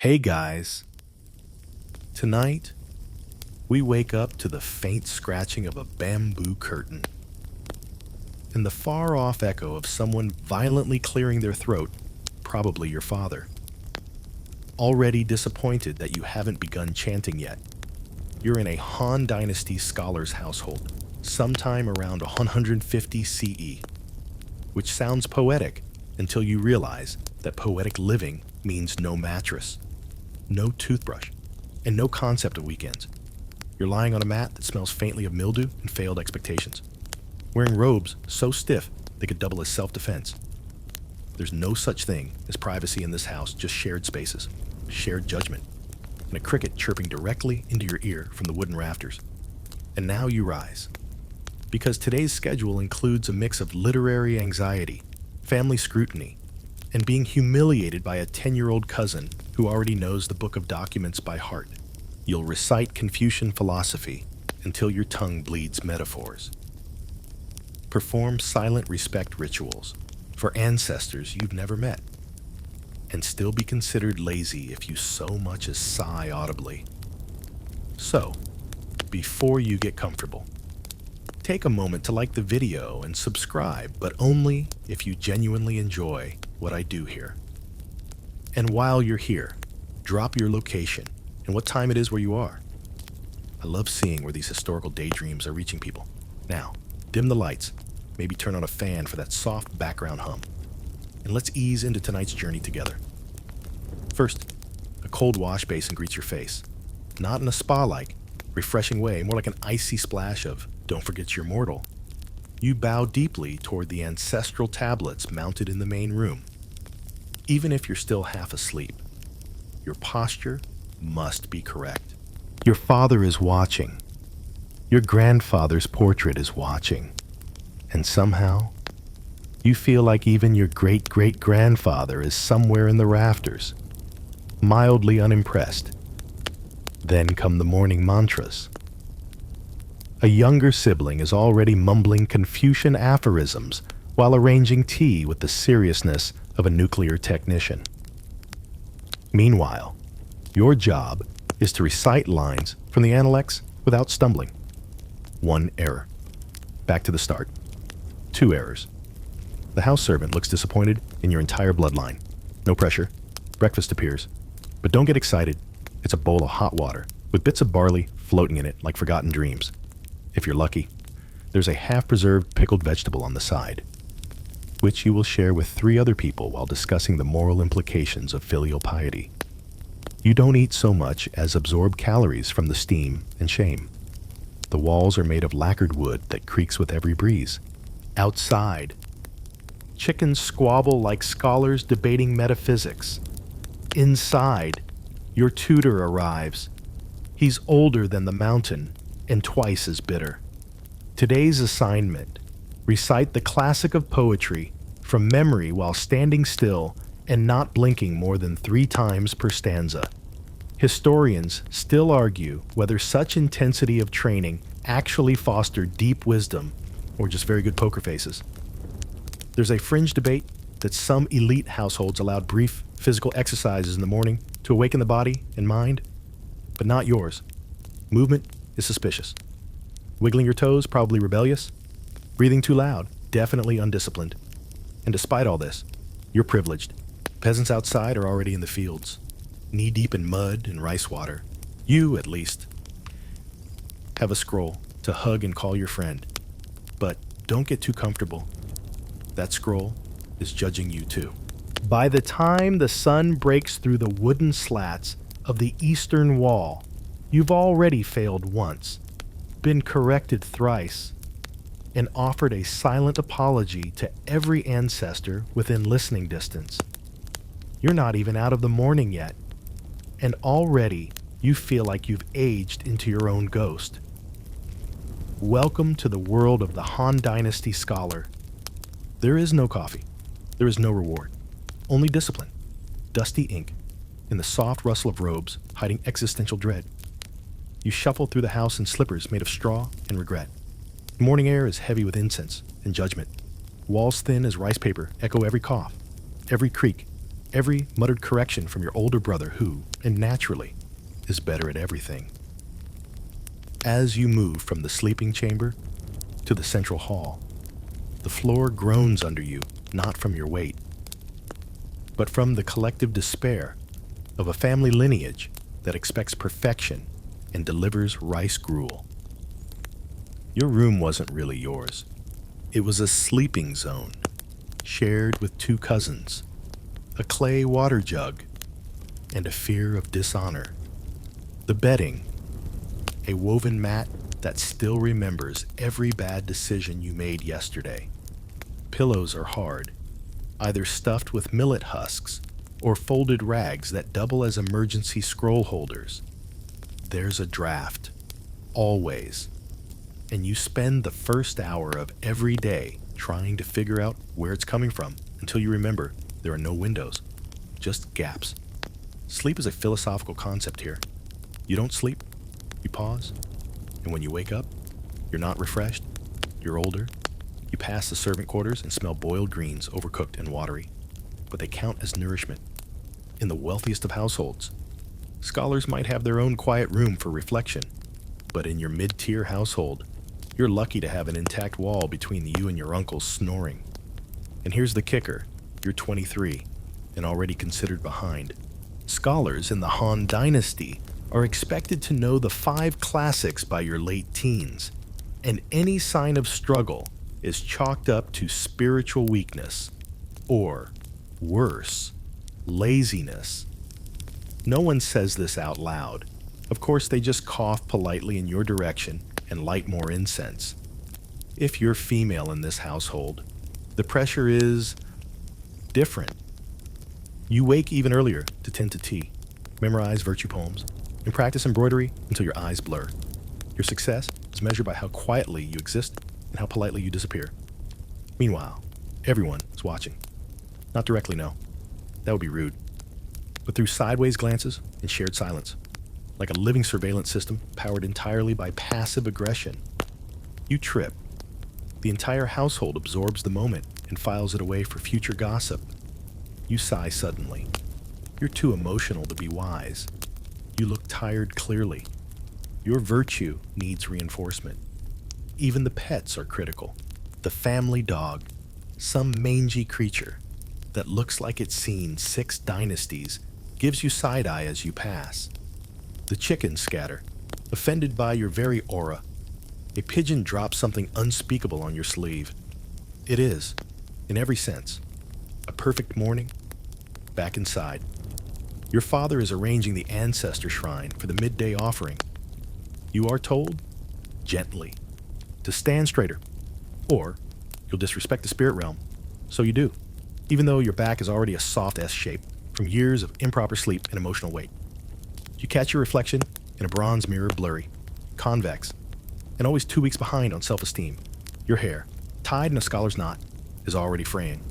Hey guys, tonight we wake up to the faint scratching of a bamboo curtain and the far-off echo of someone violently clearing their throat, probably your father. Already disappointed that you haven't begun chanting yet, you're in a Han Dynasty scholar's household, sometime around 150 CE, which sounds poetic until you realize that poetic living means no mattress, no toothbrush, and no concept of weekends. You're lying on a mat that smells faintly of mildew and failed expectations, wearing robes so stiff they could double as self-defense. There's no such thing as privacy in this house, just shared spaces, shared judgment, and a cricket chirping directly into your ear from the wooden rafters. And now you rise, because today's schedule includes a mix of literary anxiety, family scrutiny, and being humiliated by a 10-year-old cousin who already knows the book of documents by heart. You'll recite Confucian philosophy until your tongue bleeds metaphors. Perform silent respect rituals for ancestors you've never met, and still be considered lazy if you so much as sigh audibly. So, before you get comfortable, take a moment to like the video and subscribe, but only if you genuinely enjoy what I do here. And while you're here, drop your location and what time it is where you are. I love seeing where these historical daydreams are reaching people. Now, dim the lights, maybe turn on a fan for that soft background hum, and let's ease into tonight's journey together. First, a cold wash basin greets your face, not in a spa-like, refreshing way, more like an icy splash of "don't forget you're mortal." You bow deeply toward the ancestral tablets mounted in the main room. Even if you're still half asleep, your posture must be correct. Your father is watching. Your grandfather's portrait is watching. And somehow, you feel like even your great-great-grandfather is somewhere in the rafters, mildly unimpressed. Then come the morning mantras. A younger sibling is already mumbling Confucian aphorisms while arranging tea with the seriousness of a nuclear technician. Meanwhile, your job is to recite lines from the Analects without stumbling. 1 error. Back to the start. 2 errors. The house servant looks disappointed in your entire bloodline. No pressure. Breakfast appears. But don't get excited. It's a bowl of hot water with bits of barley floating in it like forgotten dreams. If you're lucky, there's a half-preserved pickled vegetable on the side, which you will share with 3 other people while discussing the moral implications of filial piety. You don't eat so much as absorb calories from the steam and shame. The walls are made of lacquered wood that creaks with every breeze. Outside, chickens squabble like scholars debating metaphysics. Inside, your tutor arrives. He's older than the mountain and twice as bitter. Today's assignment: recite the classic of poetry from memory while standing still and not blinking more than 3 times per stanza. Historians still argue whether such intensity of training actually fostered deep wisdom or just very good poker faces. There's a fringe debate that some elite households allowed brief physical exercises in the morning to awaken the body and mind, but not yours. Movement is suspicious. Wiggling your toes, probably rebellious. Breathing too loud, definitely undisciplined. And despite all this, you're privileged. Peasants outside are already in the fields, knee-deep in mud and rice water. You, at least, have a scroll to hug and call your friend. But don't get too comfortable. That scroll is judging you too. By the time the sun breaks through the wooden slats of the eastern wall, you've already failed once, been corrected thrice, and offered a silent apology to every ancestor within listening distance. You're not even out of the morning yet, and already you feel like you've aged into your own ghost. Welcome to the world of the Han Dynasty scholar. There is no coffee. There is no reward. Only discipline. Dusty ink, and the soft rustle of robes hiding existential dread. You shuffle through the house in slippers made of straw and regret. The morning air is heavy with incense and judgment. Walls thin as rice paper echo every cough, every creak, every muttered correction from your older brother who, and naturally, is better at everything. As you move from the sleeping chamber to the central hall, the floor groans under you, not from your weight, but from the collective despair of a family lineage that expects perfection and delivers rice gruel. Your room wasn't really yours. It was a sleeping zone, shared with two cousins, a clay water jug, and a fear of dishonor. The bedding, a woven mat that still remembers every bad decision you made yesterday. Pillows are hard, either stuffed with millet husks or folded rags that double as emergency scroll holders. There's a draft, always, and you spend the first hour of every day trying to figure out where it's coming from until you remember there are no windows, just gaps. Sleep is a philosophical concept here. You don't sleep, you pause, and when you wake up, you're not refreshed, you're older. You pass the servant quarters and smell boiled greens, overcooked and watery, but they count as nourishment. In the wealthiest of households, scholars might have their own quiet room for reflection, but in your mid-tier household, you're lucky to have an intact wall between you and your uncles snoring. And here's the kicker, you're 23 and already considered behind. Scholars in the Han Dynasty are expected to know the 5 classics by your late teens, and any sign of struggle is chalked up to spiritual weakness, or, worse, laziness. No one says this out loud. Of course, they just cough politely in your direction and light more incense. If you're female in this household, the pressure is different. You wake even earlier to tend to tea, memorize virtue poems, and practice embroidery until your eyes blur. Your success is measured by how quietly you exist and how politely you disappear. Meanwhile, everyone is watching. Not directly, no. That would be rude. But through sideways glances and shared silence, like a living surveillance system powered entirely by passive aggression. You trip. The entire household absorbs the moment and files it away for future gossip. You sigh suddenly. You're too emotional to be wise. You look tired clearly. Your virtue needs reinforcement. Even the pets are critical. The family dog, some mangy creature that looks like it's seen 6 dynasties, gives you side-eye as you pass. The chickens scatter, offended by your very aura. A pigeon drops something unspeakable on your sleeve. It is, in every sense, a perfect morning. Back inside, your father is arranging the ancestor shrine for the midday offering. You are told, gently, to stand straighter, or you'll disrespect the spirit realm. So you do, even though your back is already a soft S shape from years of improper sleep and emotional weight. You catch your reflection in a bronze mirror, blurry, convex, and always 2 weeks behind on self-esteem. Your hair, tied in a scholar's knot, is already fraying.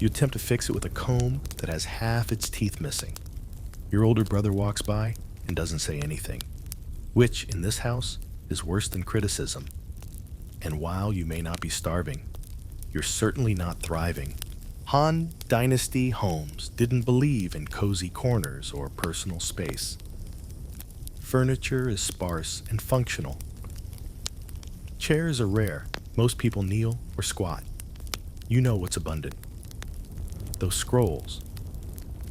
You attempt to fix it with a comb that has half its teeth missing. Your older brother walks by and doesn't say anything, which, in this house, is worse than criticism. And while you may not be starving, you're certainly not thriving. Han Dynasty homes didn't believe in cozy corners or personal space. Furniture is sparse and functional. Chairs are rare. Most people kneel or squat. You know what's abundant. Those scrolls.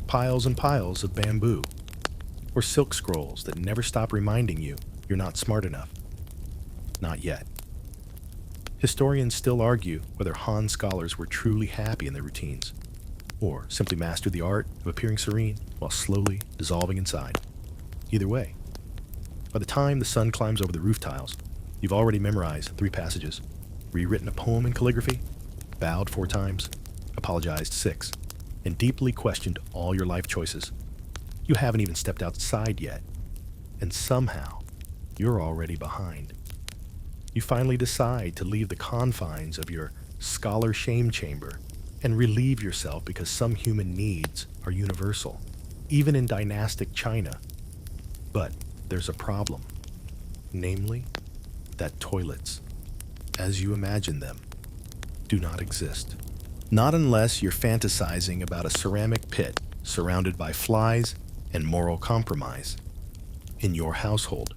Piles and piles of bamboo. Or silk scrolls that never stop reminding you you're not smart enough. Not yet. Historians still argue whether Han scholars were truly happy in their routines, or simply mastered the art of appearing serene while slowly dissolving inside. Either way, by the time the sun climbs over the roof tiles, you've already memorized 3 passages, rewritten a poem in calligraphy, bowed 4 times, apologized 6, and deeply questioned all your life choices. You haven't even stepped outside yet, and somehow, you're already behind. You finally decide to leave the confines of your scholar shame chamber and relieve yourself because some human needs are universal, even in dynastic China. But there's a problem, namely that toilets, as you imagine them, do not exist. Not unless you're fantasizing about a ceramic pit surrounded by flies and moral compromise. In your household,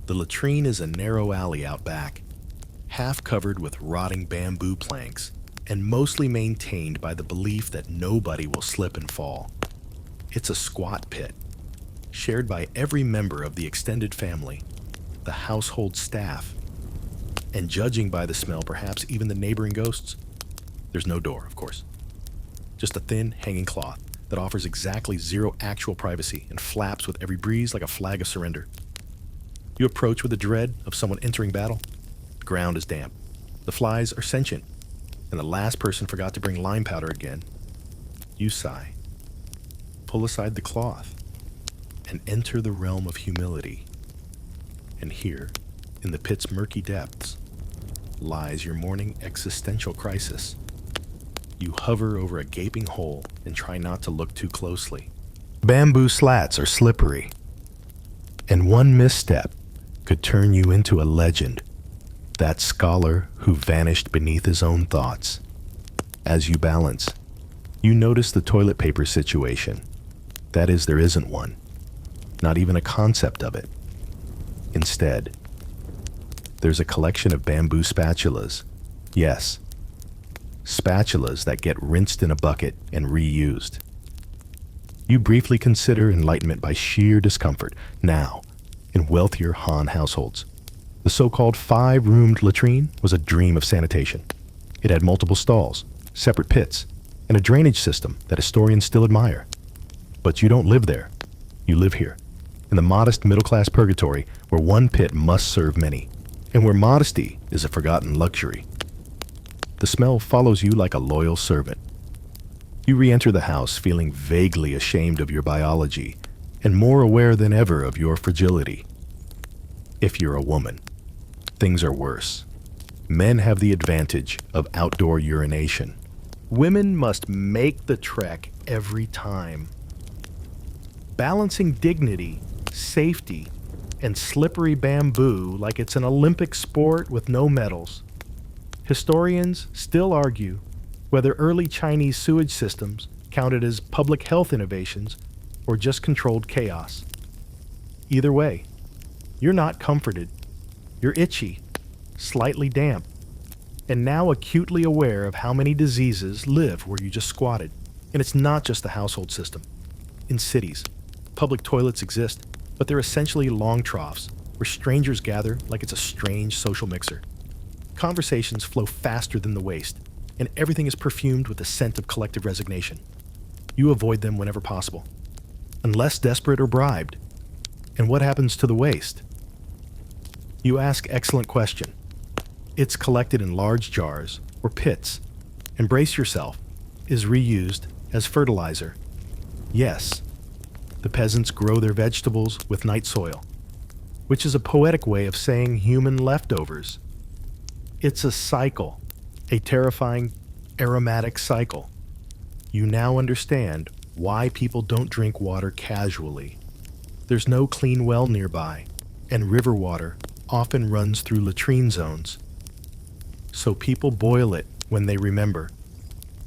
the latrine is a narrow alley out back, half covered with rotting bamboo planks and mostly maintained by the belief that nobody will slip and fall. It's a squat pit, shared by every member of the extended family, the household staff, and judging by the smell, perhaps even the neighboring ghosts. There's no door, of course. Just a thin, hanging cloth that offers exactly zero actual privacy and flaps with every breeze like a flag of surrender. You approach with the dread of someone entering battle. The ground is damp. The flies are sentient. And the last person forgot to bring lime powder again. You sigh, pull aside the cloth, and enter the realm of humility. And here, in the pit's murky depths, lies your morning existential crisis. You hover over a gaping hole and try not to look too closely. Bamboo slats are slippery, and one misstep could turn you into a legend, that scholar who vanished beneath his own thoughts. As you balance, you notice the toilet paper situation. That is, there isn't one, not even a concept of it. Instead, there's a collection of bamboo spatulas. Yes, spatulas that get rinsed in a bucket and reused. You briefly consider enlightenment by sheer discomfort. Now, in wealthier Han households, the so-called 5-roomed latrine was a dream of sanitation. It had multiple stalls, separate pits, and a drainage system that historians still admire. But you don't live there. You live here, in the modest middle-class purgatory where one pit must serve many, and where modesty is a forgotten luxury. The smell follows you like a loyal servant. You re-enter the house feeling vaguely ashamed of your biology and more aware than ever of your fragility. If you're a woman, things are worse. Men have the advantage of outdoor urination. Women must make the trek every time. Balancing dignity, safety, and slippery bamboo like it's an Olympic sport with no medals. Historians still argue whether early Chinese sewage systems counted as public health innovations or just controlled chaos. Either way, you're not comforted. You're itchy, slightly damp, and now acutely aware of how many diseases live where you just squatted. And it's not just the household system. In cities, public toilets exist, but they're essentially long troughs where strangers gather like it's a strange social mixer. Conversations flow faster than the waste, and everything is perfumed with the scent of collective resignation. You avoid them whenever possible, unless desperate or bribed. And what happens to the waste? You ask excellent question. It's collected in large jars or pits, and brace yourself, is reused as fertilizer. Yes, the peasants grow their vegetables with night soil, which is a poetic way of saying human leftovers. It's a cycle, a terrifying, aromatic cycle. You now understand why people don't drink water casually. There's no clean well nearby, and river water often runs through latrine zones. So people boil it when they remember,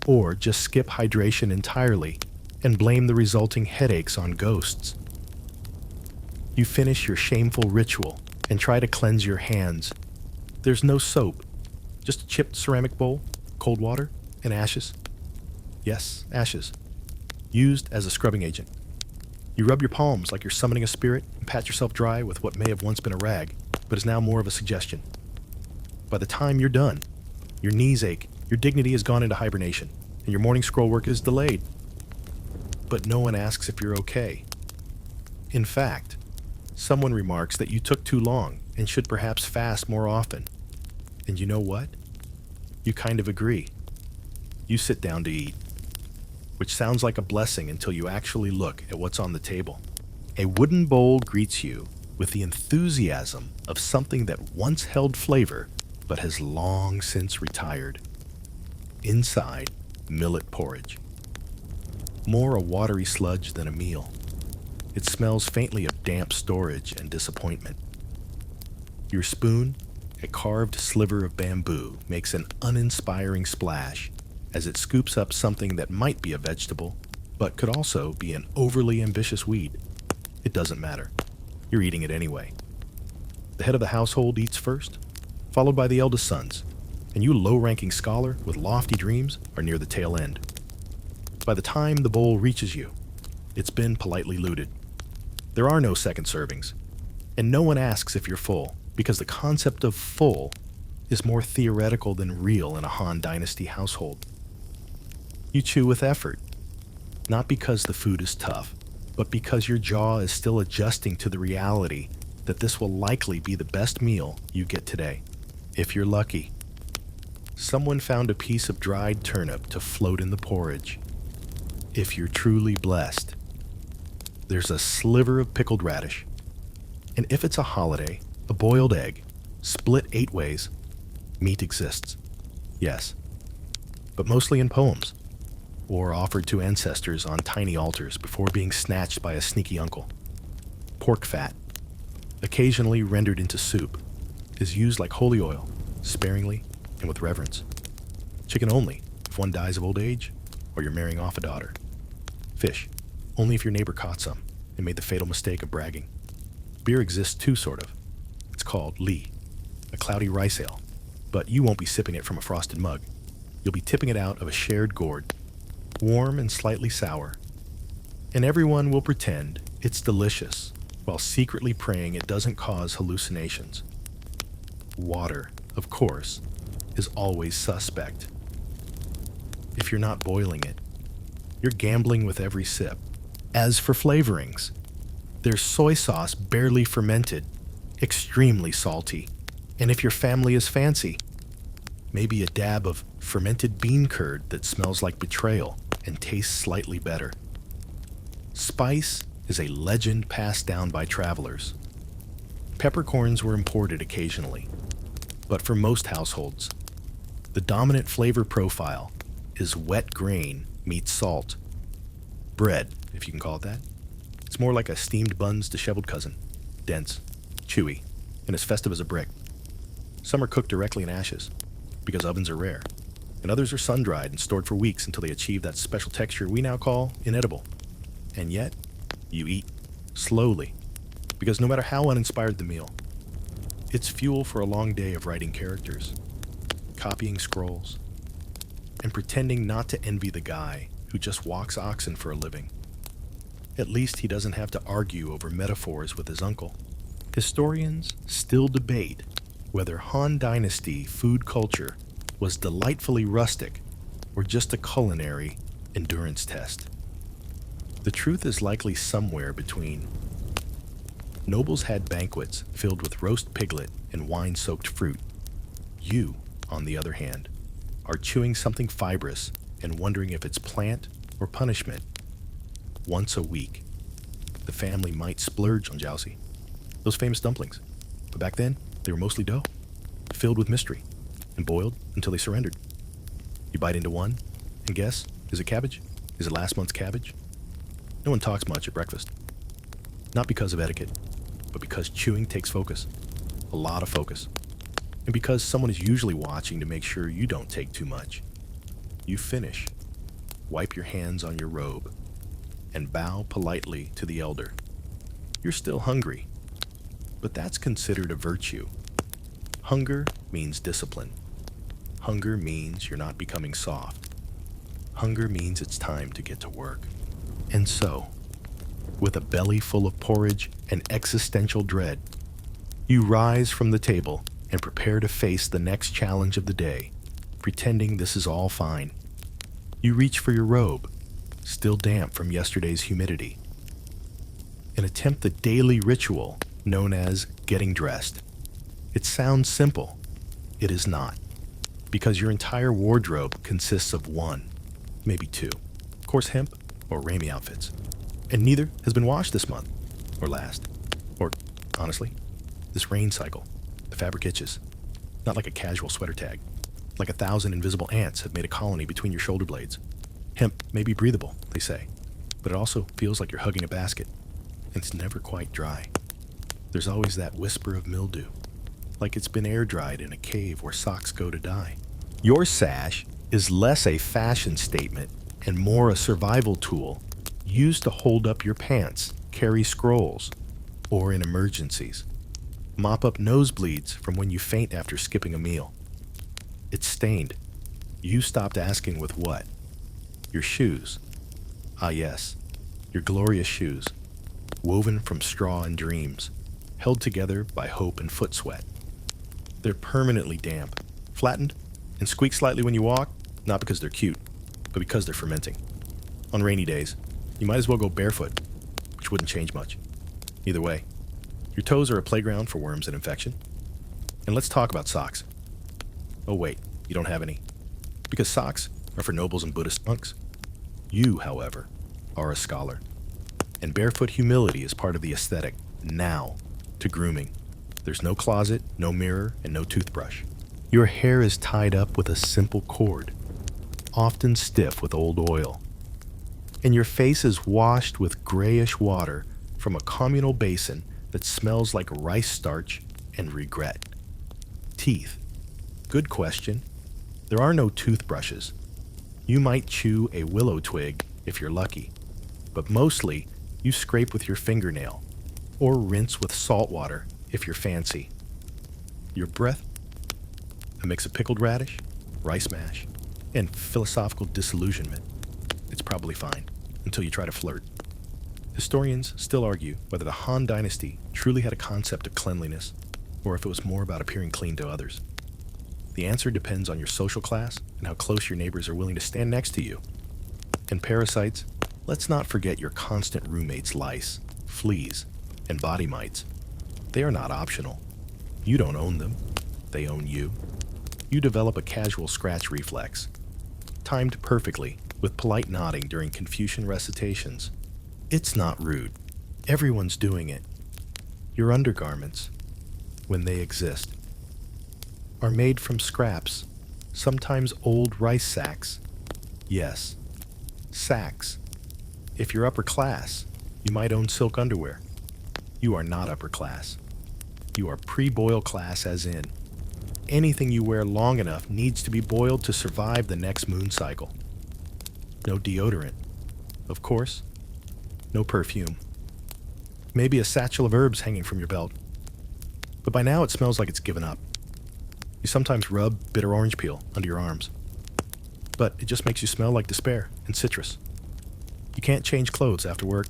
or just skip hydration entirely and blame the resulting headaches on ghosts. You finish your shameful ritual and try to cleanse your hands. There's no soap, just a chipped ceramic bowl, cold water, and ashes. Yes, ashes, used as a scrubbing agent. You rub your palms like you're summoning a spirit and pat yourself dry with what may have once been a rag, but is now more of a suggestion. By the time you're done, your knees ache, your dignity has gone into hibernation, and your morning scroll work is delayed. But no one asks if you're okay. In fact, someone remarks that you took too long and should perhaps fast more often. And you know what? You kind of agree. You sit down to eat, which sounds like a blessing until you actually look at what's on the table. A wooden bowl greets you with the enthusiasm of something that once held flavor but has long since retired. Inside, millet porridge. More a watery sludge than a meal. It smells faintly of damp storage and disappointment. Your spoon, a carved sliver of bamboo, makes an uninspiring splash as it scoops up something that might be a vegetable, but could also be an overly ambitious weed. It doesn't matter. You're eating it anyway. The head of the household eats first, followed by the eldest sons, and you low-ranking scholar with lofty dreams are near the tail end. By the time the bowl reaches you, it's been politely looted. There are no second servings, and no one asks if you're full, because the concept of full is more theoretical than real in a Han Dynasty household. You chew with effort, not because the food is tough, but because your jaw is still adjusting to the reality that this will likely be the best meal you get today, if you're lucky. Someone found a piece of dried turnip to float in the porridge. If you're truly blessed, there's a sliver of pickled radish. And if it's a holiday, a boiled egg, split 8 ways, meat exists. Yes, but mostly in poems, or offered to ancestors on tiny altars before being snatched by a sneaky uncle. Pork fat, occasionally rendered into soup, is used like holy oil, sparingly and with reverence. Chicken only if one dies of old age or you're marrying off a daughter. Fish, only if your neighbor caught some and made the fatal mistake of bragging. Beer exists too, sort of. It's called li, a cloudy rice ale, but you won't be sipping it from a frosted mug. You'll be tipping it out of a shared gourd, warm and slightly sour. And everyone will pretend it's delicious while secretly praying it doesn't cause hallucinations. Water, of course, is always suspect. If you're not boiling it, you're gambling with every sip. As for flavorings, there's soy sauce barely fermented, extremely salty, and if your family is fancy, maybe a dab of fermented bean curd that smells like betrayal and tastes slightly better. Spice is a legend passed down by travelers. Peppercorns were imported occasionally, but for most households, the dominant flavor profile is wet grain meets salt. Bread, if you can call it that. It's more like a steamed bun's disheveled cousin. Dense, chewy, and as festive as a brick. Some are cooked directly in ashes, because ovens are rare, and others are sun-dried and stored for weeks until they achieve that special texture we now call inedible. And yet, you eat slowly, because no matter how uninspired the meal, it's fuel for a long day of writing characters, copying scrolls, and pretending not to envy the guy who just walks oxen for a living. At least he doesn't have to argue over metaphors with his uncle. Historians still debate whether Han Dynasty food culture was delightfully rustic or just a culinary endurance test. The truth is likely somewhere between. Nobles had banquets filled with roast piglet and wine-soaked fruit. You, on the other hand, are chewing something fibrous and wondering if it's plant or punishment. Once a week, the family might splurge on jiaozi, those famous dumplings. But back then, they were mostly dough, filled with mystery, and boiled until they surrendered. You bite into one, and guess, is it cabbage? Is it last month's cabbage? No one talks much at breakfast. Not because of etiquette, but because chewing takes focus. A lot of focus. And because someone is usually watching to make sure you don't take too much. You finish, wipe your hands on your robe, and bow politely to the elder. You're still hungry, but that's considered a virtue. Hunger means discipline. Hunger means you're not becoming soft. Hunger means it's time to get to work. And so, with a belly full of porridge and existential dread, you rise from the table and prepare to face the next challenge of the day, pretending this is all fine. You reach for your robe, still damp from yesterday's humidity, and attempt the daily ritual known as getting dressed. It sounds simple. It is not, because your entire wardrobe consists of one, maybe two, coarse hemp or Ramie outfits, and neither has been washed this month, or last, or, honestly, this rain cycle. The fabric itches, not like a casual sweater tag, like 1,000 invisible ants have made a colony between your shoulder blades. Hemp may be breathable, they say, but it also feels like you're hugging a basket, and it's never quite dry. There's always that whisper of mildew, like it's been air-dried in a cave where socks go to die. Your sash is less a fashion statement and more a survival tool used to hold up your pants, carry scrolls, or in emergencies. Mop up nosebleeds from when you faint after skipping a meal. It's stained. You stopped asking with what? Your shoes. Ah yes, your glorious shoes, woven from straw and dreams, held together by hope and foot sweat. They're permanently damp, flattened, and squeak slightly when you walk, not because they're cute, but because they're fermenting. On rainy days, you might as well go barefoot, which wouldn't change much. Either way, your toes are a playground for worms and infection. And let's talk about socks. Oh wait, you don't have any. Because socks are for nobles and Buddhist monks. You, however, are a scholar. And barefoot humility is part of the aesthetic, now, to grooming. There's no closet, no mirror, and no toothbrush. Your hair is tied up with a simple cord, often stiff with old oil. And your face is washed with grayish water from a communal basin that smells like rice starch and regret. Teeth. Good question. There are no toothbrushes. You might chew a willow twig if you're lucky, but mostly you scrape with your fingernail or rinse with salt water if you're fancy. Your breath? A mix of pickled radish, rice mash, and philosophical disillusionment. It's probably fine until you try to flirt. Historians still argue whether the Han Dynasty truly had a concept of cleanliness or if it was more about appearing clean to others. The answer depends on your social class and how close your neighbors are willing to stand next to you. And parasites, let's not forget your constant roommates' lice, fleas, and body mites. They are not optional. You don't own them. They own you. You develop a casual scratch reflex, timed perfectly with polite nodding during Confucian recitations. It's not rude. Everyone's doing it. Your undergarments, when they exist, are made from scraps, sometimes old rice sacks. Yes, sacks. If you're upper class, you might own silk underwear. You are not upper class. You are pre-boil class, as in, anything you wear long enough needs to be boiled to survive the next moon cycle. No deodorant, of course. No perfume. Maybe a satchel of herbs hanging from your belt. But by now it smells like it's given up. You sometimes rub bitter orange peel under your arms. But it just makes you smell like despair and citrus. You can't change clothes after work.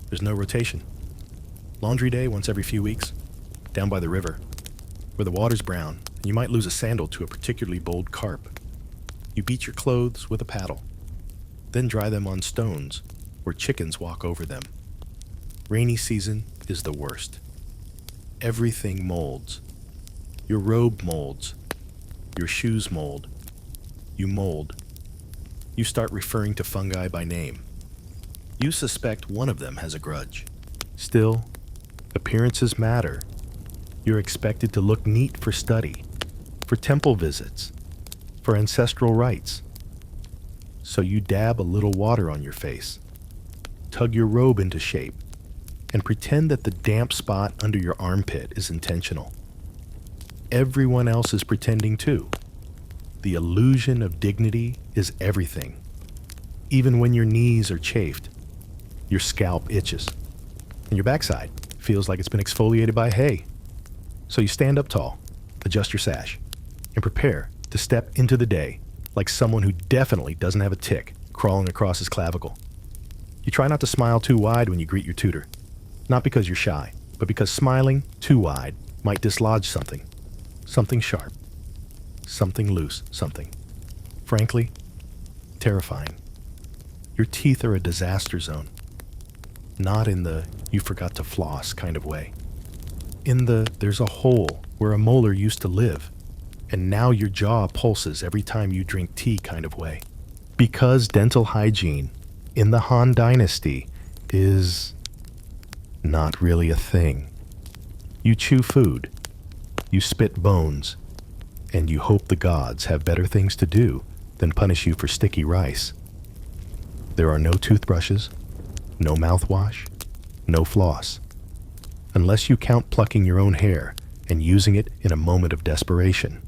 There's no rotation. Laundry day once every few weeks, down by the river, where the water's brown and you might lose a sandal to a particularly bold carp. You beat your clothes with a paddle, then dry them on stones where chickens walk over them. Rainy season is the worst. Everything molds. Your robe molds. Your shoes mold. You mold. You start referring to fungi by name. You suspect one of them has a grudge. Still, appearances matter. You're expected to look neat for study, for temple visits, for ancestral rites. So you dab a little water on your face, tug your robe into shape, and pretend that the damp spot under your armpit is intentional. Everyone else is pretending too. The illusion of dignity is everything. Even when your knees are chafed, your scalp itches, and your backside feels like it's been exfoliated by hay. So you stand up tall, adjust your sash, and prepare to step into the day like someone who definitely doesn't have a tick crawling across his clavicle. You try not to smile too wide when you greet your tutor, not because you're shy, but because smiling too wide might dislodge something. Something sharp. Something loose. Something, frankly, terrifying. Your teeth are a disaster zone. Not in the you forgot to floss kind of way. In the there's a hole where a molar used to live, and now your jaw pulses every time you drink tea kind of way. Because dental hygiene in the Han Dynasty is not really a thing. You chew food, you spit bones, and you hope the gods have better things to do than punish you for sticky rice. There are no toothbrushes, no mouthwash, no floss. Unless you count plucking your own hair and using it in a moment of desperation.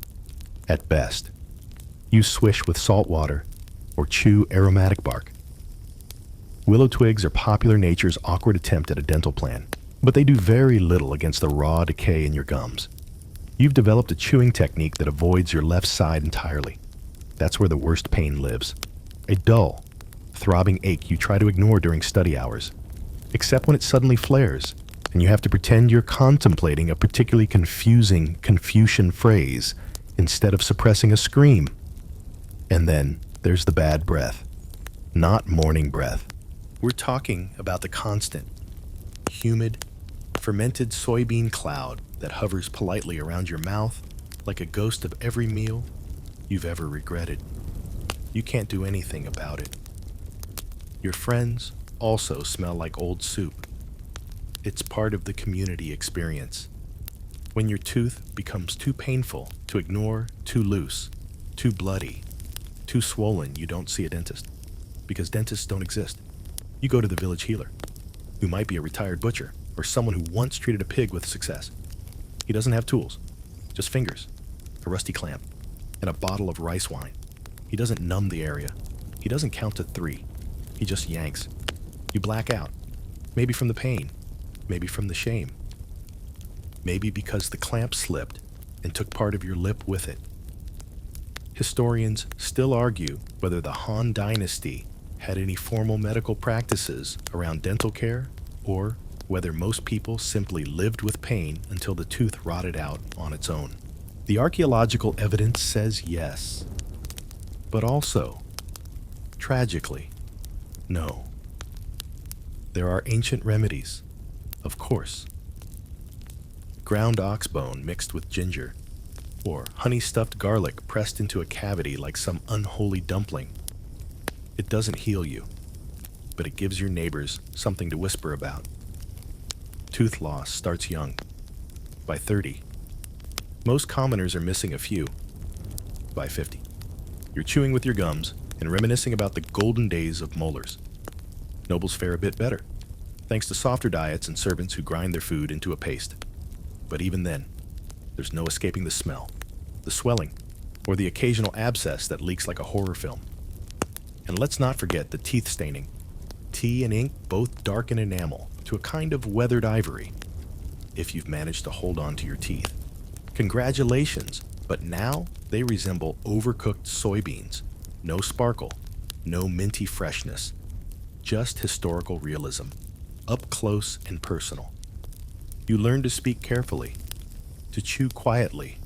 At best, you swish with salt water or chew aromatic bark. Willow twigs are popular nature's awkward attempt at a dental plan, but they do very little against the raw decay in your gums. You've developed a chewing technique that avoids your left side entirely. That's where the worst pain lives. A dull, throbbing ache you try to ignore during study hours, except when it suddenly flares, and you have to pretend you're contemplating a particularly confusing Confucian phrase instead of suppressing a scream. And then there's the bad breath. Not morning breath. We're talking about the constant, humid, fermented soybean cloud that hovers politely around your mouth like a ghost of every meal you've ever regretted. You can't do anything about it. Your friends also smell like old soup. It's part of the community experience. When your tooth becomes too painful to ignore, too loose, too bloody, too swollen, you don't see a dentist. Because dentists don't exist. You go to the village healer, who might be a retired butcher or someone who once treated a pig with success. He doesn't have tools, just fingers, a rusty clamp, and a bottle of rice wine. He doesn't numb the area. He doesn't count to 3. He just yanks. You black out, maybe from the pain, maybe from the shame, maybe because the clamp slipped and took part of your lip with it. Historians still argue whether the Han Dynasty had any formal medical practices around dental care, or whether most people simply lived with pain until the tooth rotted out on its own. The archaeological evidence says yes, but also, tragically, no. There are ancient remedies, of course. Ground ox bone mixed with ginger, or honey-stuffed garlic pressed into a cavity like some unholy dumpling. It doesn't heal you, but it gives your neighbors something to whisper about. Tooth loss starts young, by 30. Most commoners are missing a few, by 50. You're chewing with your gums and reminiscing about the golden days of molars. Nobles fare a bit better, thanks to softer diets and servants who grind their food into a paste. But even then, there's no escaping the smell, the swelling, or the occasional abscess that leaks like a horror film. And let's not forget the teeth staining. Tea and ink both darken enamel to a kind of weathered ivory, if you've managed to hold on to your teeth. Congratulations, but now they resemble overcooked soybeans. No sparkle, no minty freshness, just historical realism, up close and personal. You learn to speak carefully, to chew quietly,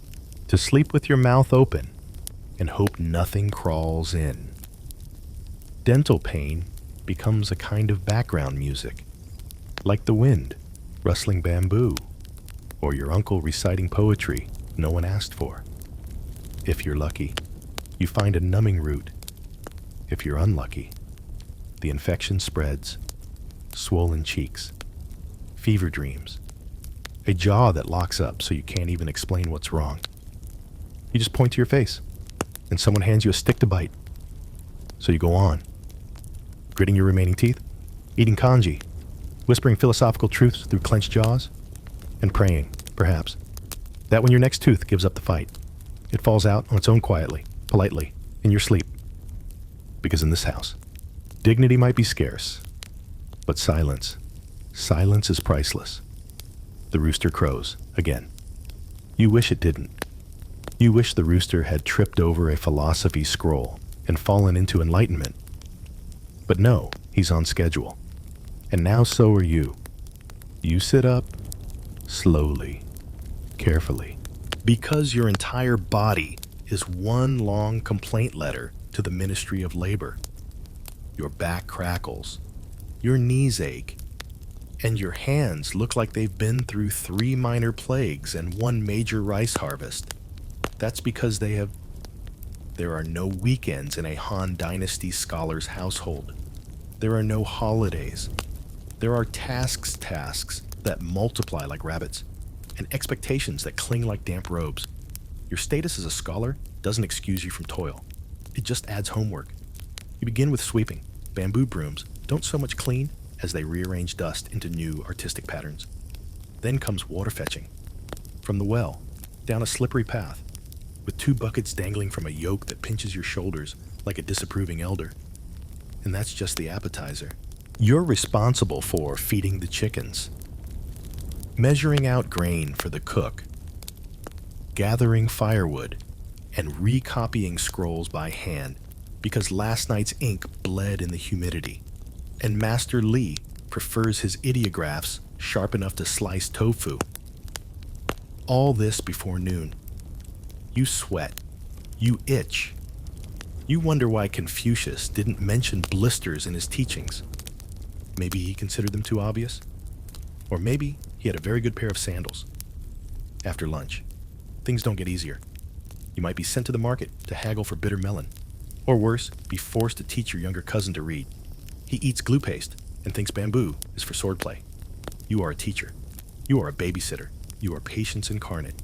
to sleep with your mouth open, and hope nothing crawls in. Dental pain becomes a kind of background music, like the wind rustling bamboo, or your uncle reciting poetry no one asked for. If you're lucky, you find a numbing root. If you're unlucky, the infection spreads, swollen cheeks, fever dreams, a jaw that locks up so you can't even explain what's wrong. You just point to your face, and someone hands you a stick to bite. So you go on, gritting your remaining teeth, eating kanji, whispering philosophical truths through clenched jaws, and praying, perhaps, that when your next tooth gives up the fight, it falls out on its own quietly, politely, in your sleep. Because in this house, dignity might be scarce, but silence is priceless. The rooster crows again. You wish it didn't. You wish the rooster had tripped over a philosophy scroll and fallen into enlightenment. But no, he's on schedule. And now so are you. You sit up, slowly, carefully, because your entire body is one long complaint letter to the Ministry of Labor. Your back crackles, your knees ache, and your hands look like they've been through 3 minor plagues and 1 major rice harvest. That's because there are no weekends in a Han Dynasty scholar's household. There are no holidays. There are tasks that multiply like rabbits, and expectations that cling like damp robes. Your status as a scholar doesn't excuse you from toil. It just adds homework. You begin with sweeping. Bamboo brooms don't so much clean as they rearrange dust into new artistic patterns. Then comes water fetching. From the well, down a slippery path, with 2 buckets dangling from a yoke that pinches your shoulders like a disapproving elder. And that's just the appetizer. You're responsible for feeding the chickens, measuring out grain for the cook, gathering firewood, and recopying scrolls by hand because last night's ink bled in the humidity, and Master Lee prefers his ideographs sharp enough to slice tofu. All this before noon. You sweat. You itch. You wonder why Confucius didn't mention blisters in his teachings. Maybe he considered them too obvious? Or maybe he had a very good pair of sandals. After lunch, things don't get easier. You might be sent to the market to haggle for bitter melon. Or worse, be forced to teach your younger cousin to read. He eats glue paste and thinks bamboo is for swordplay. You are a teacher. You are a babysitter. You are patience incarnate.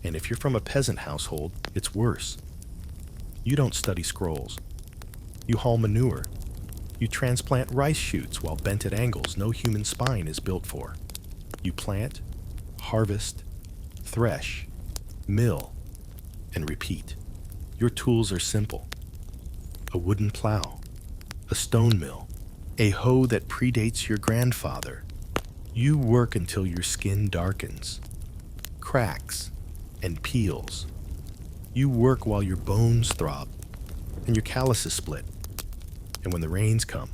And if you're from a peasant household, it's worse. You don't study scrolls. You haul manure. You transplant rice shoots while bent at angles no human spine is built for. You plant, harvest, thresh, mill, and repeat. Your tools are simple. A wooden plow, a stone mill, a hoe that predates your grandfather. You work until your skin darkens, cracks, and peels. You work while your bones throb and your calluses split. And when the rains come,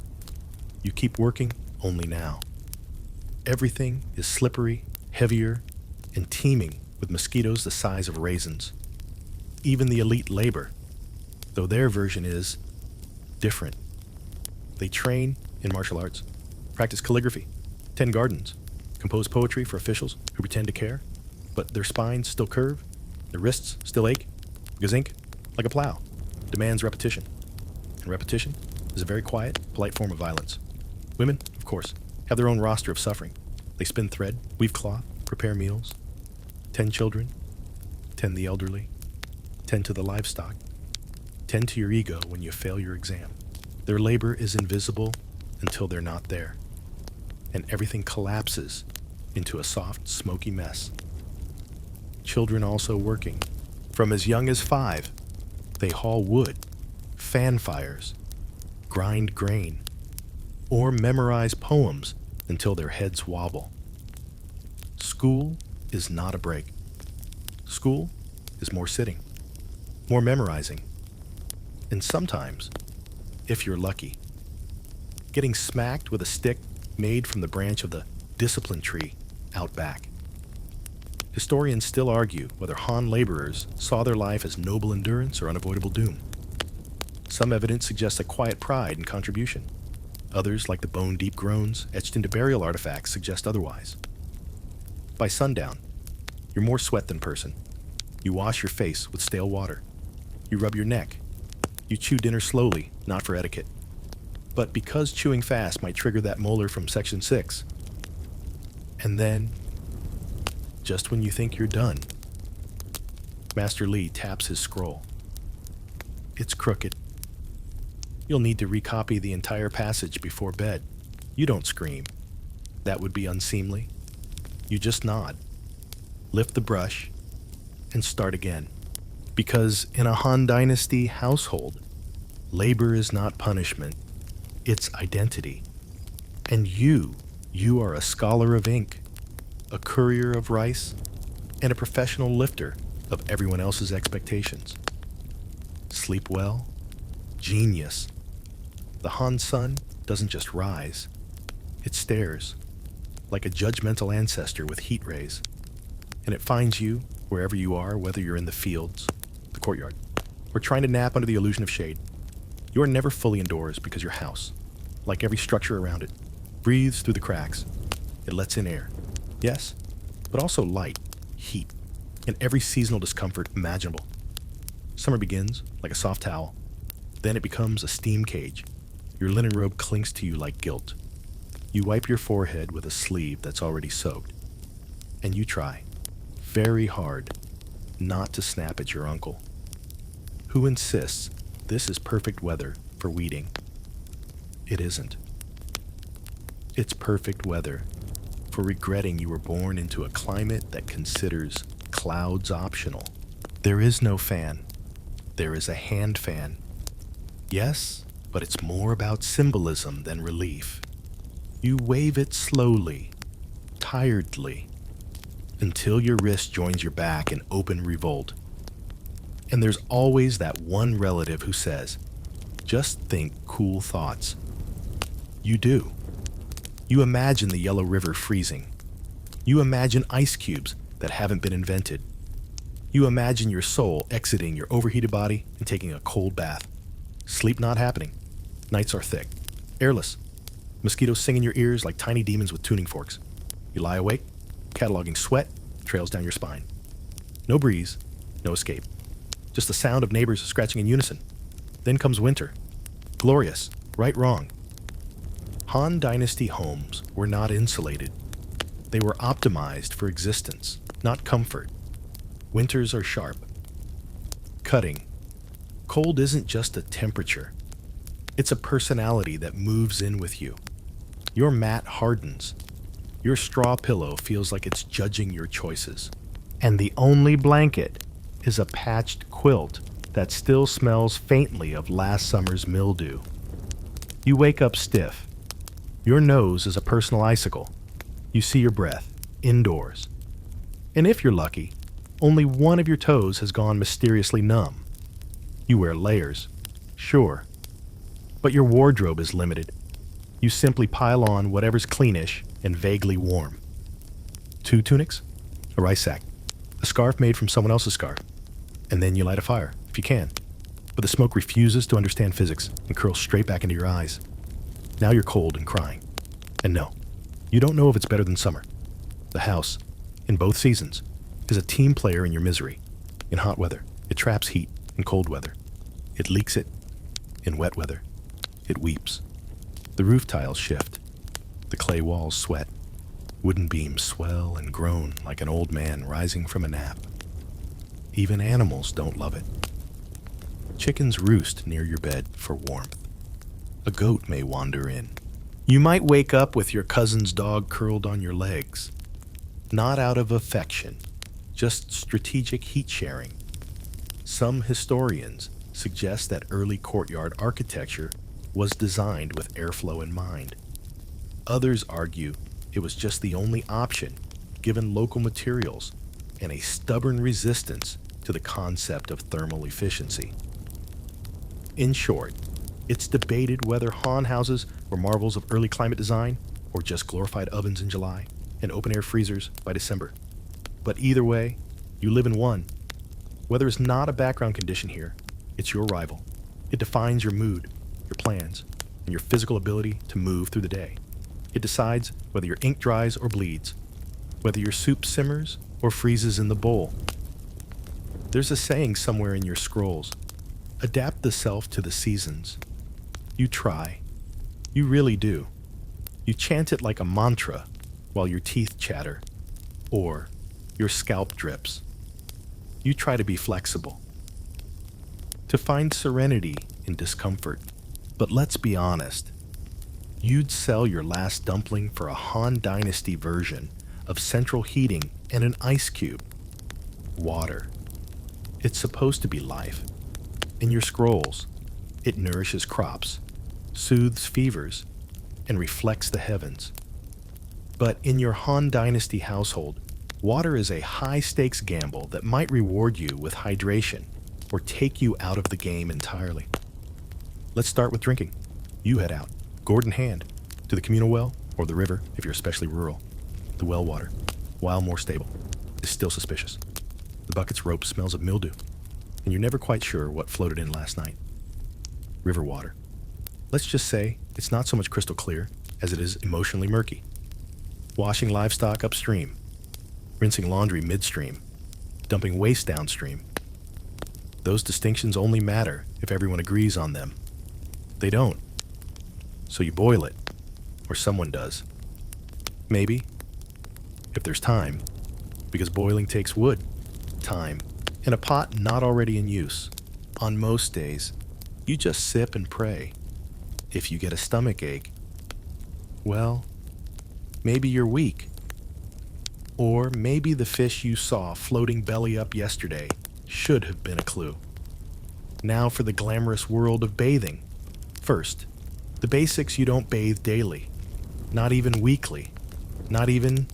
you keep working only now. Everything is slippery, heavier, and teeming with mosquitoes the size of raisins. Even the elite labor, though their version is different. They train in martial arts, practice calligraphy, tend gardens, compose poetry for officials who pretend to care, but their spines still curve, their wrists still ache, because ink, like a plow, demands repetition. And repetition is a very quiet, polite form of violence. Women, of course, have their own roster of suffering. They spin thread, weave cloth, prepare meals, tend children, tend the elderly, tend to the livestock, tend to your ego when you fail your exam. Their labor is invisible until they're not there, and everything collapses into a soft, smoky mess. Children also working. From as young as 5, they haul wood, fan fires, grind grain, or memorize poems until their heads wobble. School is not a break. School is more sitting, more memorizing, and sometimes, if you're lucky, getting smacked with a stick made from the branch of the discipline tree out back. Historians still argue whether Han laborers saw their life as noble endurance or unavoidable doom. Some evidence suggests a quiet pride and contribution. Others, like the bone-deep groans etched into burial artifacts, suggest otherwise. By sundown, you're more sweat than person. You wash your face with stale water. You rub your neck. You chew dinner slowly, not for etiquette, but because chewing fast might trigger that molar from Section 6. And then, just when you think you're done, Master Lee taps his scroll. It's crooked. You'll need to recopy the entire passage before bed. You don't scream. That would be unseemly. You just nod, lift the brush, and start again. Because in a Han Dynasty household, labor is not punishment, it's identity. And you are a scholar of ink, a courier of rice, and a professional lifter of everyone else's expectations. Sleep well, genius. The Han sun doesn't just rise, it stares, like a judgmental ancestor with heat rays, and it finds you wherever you are, whether you're in the fields, the courtyard, or trying to nap under the illusion of shade. You are never fully indoors because your house, like every structure around it, breathes through the cracks. It lets in air, yes, but also light, heat, and every seasonal discomfort imaginable. Summer begins like a soft towel, then it becomes a steam cage. Your linen robe clings to you like guilt. You wipe your forehead with a sleeve that's already soaked, and you try, very hard, not to snap at your uncle, who insists this is perfect weather for weeding. It isn't. It's perfect weather for regretting you were born into a climate that considers clouds optional. There is no fan. There is a hand fan. Yes, but it's more about symbolism than relief. You wave it slowly, tiredly, until your wrist joins your back in open revolt. And there's always that one relative who says, "Just think cool thoughts." You do. You imagine the Yellow River freezing. You imagine ice cubes that haven't been invented. You imagine your soul exiting your overheated body and taking a cold bath. Sleep not happening. Nights are thick, airless. Mosquitoes sing in your ears like tiny demons with tuning forks. You lie awake, cataloging sweat trails down your spine. No breeze, no escape. Just the sound of neighbors scratching in unison. Then comes winter. Glorious, right, wrong. Han Dynasty homes were not insulated. They were optimized for existence, not comfort. Winters are sharp, cutting. Cold isn't just a temperature. It's a personality that moves in with you. Your mat hardens. Your straw pillow feels like it's judging your choices. And the only blanket is a patched quilt that still smells faintly of last summer's mildew. You wake up stiff. Your nose is a personal icicle. You see your breath, indoors. And if you're lucky, only one of your toes has gone mysteriously numb. You wear layers, sure, but your wardrobe is limited. You simply pile on whatever's cleanish and vaguely warm. 2 tunics, a rice sack, a scarf made from someone else's scarf, and then you light a fire, if you can. But the smoke refuses to understand physics and curls straight back into your eyes. Now you're cold and crying. And no, you don't know if it's better than summer. The house, in both seasons, is a team player in your misery. In hot weather, it traps heat. In cold weather, it leaks it. In wet weather, it weeps. The roof tiles shift. The clay walls sweat. Wooden beams swell and groan like an old man rising from a nap. Even animals don't love it. Chickens roost near your bed for warmth. A goat may wander in. You might wake up with your cousin's dog curled on your legs. Not out of affection, just strategic heat sharing. Some historians suggest that early courtyard architecture was designed with airflow in mind. Others argue it was just the only option, given local materials and a stubborn resistance to the concept of thermal efficiency. In short, it's debated whether Han houses were marvels of early climate design or just glorified ovens in July and open-air freezers by December. But either way, you live in one. Weather is not a background condition here. It's your rival. It defines your mood, your plans, and your physical ability to move through the day. It decides whether your ink dries or bleeds, whether your soup simmers or freezes in the bowl. There's a saying somewhere in your scrolls: adapt the self to the seasons. You try. You really do. You chant it like a mantra while your teeth chatter, or your scalp drips. You try to be flexible, to find serenity in discomfort. But let's be honest, you'd sell your last dumpling for a Han Dynasty version of central heating and an ice cube. Water. It's supposed to be life. In your scrolls, it nourishes crops, soothes fevers, and reflects the heavens. But in your Han Dynasty household, water is a high-stakes gamble that might reward you with hydration or take you out of the game entirely. Let's start with drinking. You head out, gourd in hand, to the communal well or the river if you're especially rural. The well water, while more stable, is still suspicious. The bucket's rope smells of mildew, and you're never quite sure what floated in last night. River water. Let's just say it's not so much crystal clear as it is emotionally murky. Washing livestock upstream, rinsing laundry midstream, dumping waste downstream. Those distinctions only matter if everyone agrees on them. They don't. So you boil it, or someone does. Maybe, if there's time, because boiling takes wood, time, and a pot not already in use. On most days, you just sip and pray. If you get a stomach ache, well, maybe you're weak. Or maybe the fish you saw floating belly up yesterday should have been a clue. Now for the glamorous world of bathing. First, the basics: you don't bathe daily. Not even weekly. Not even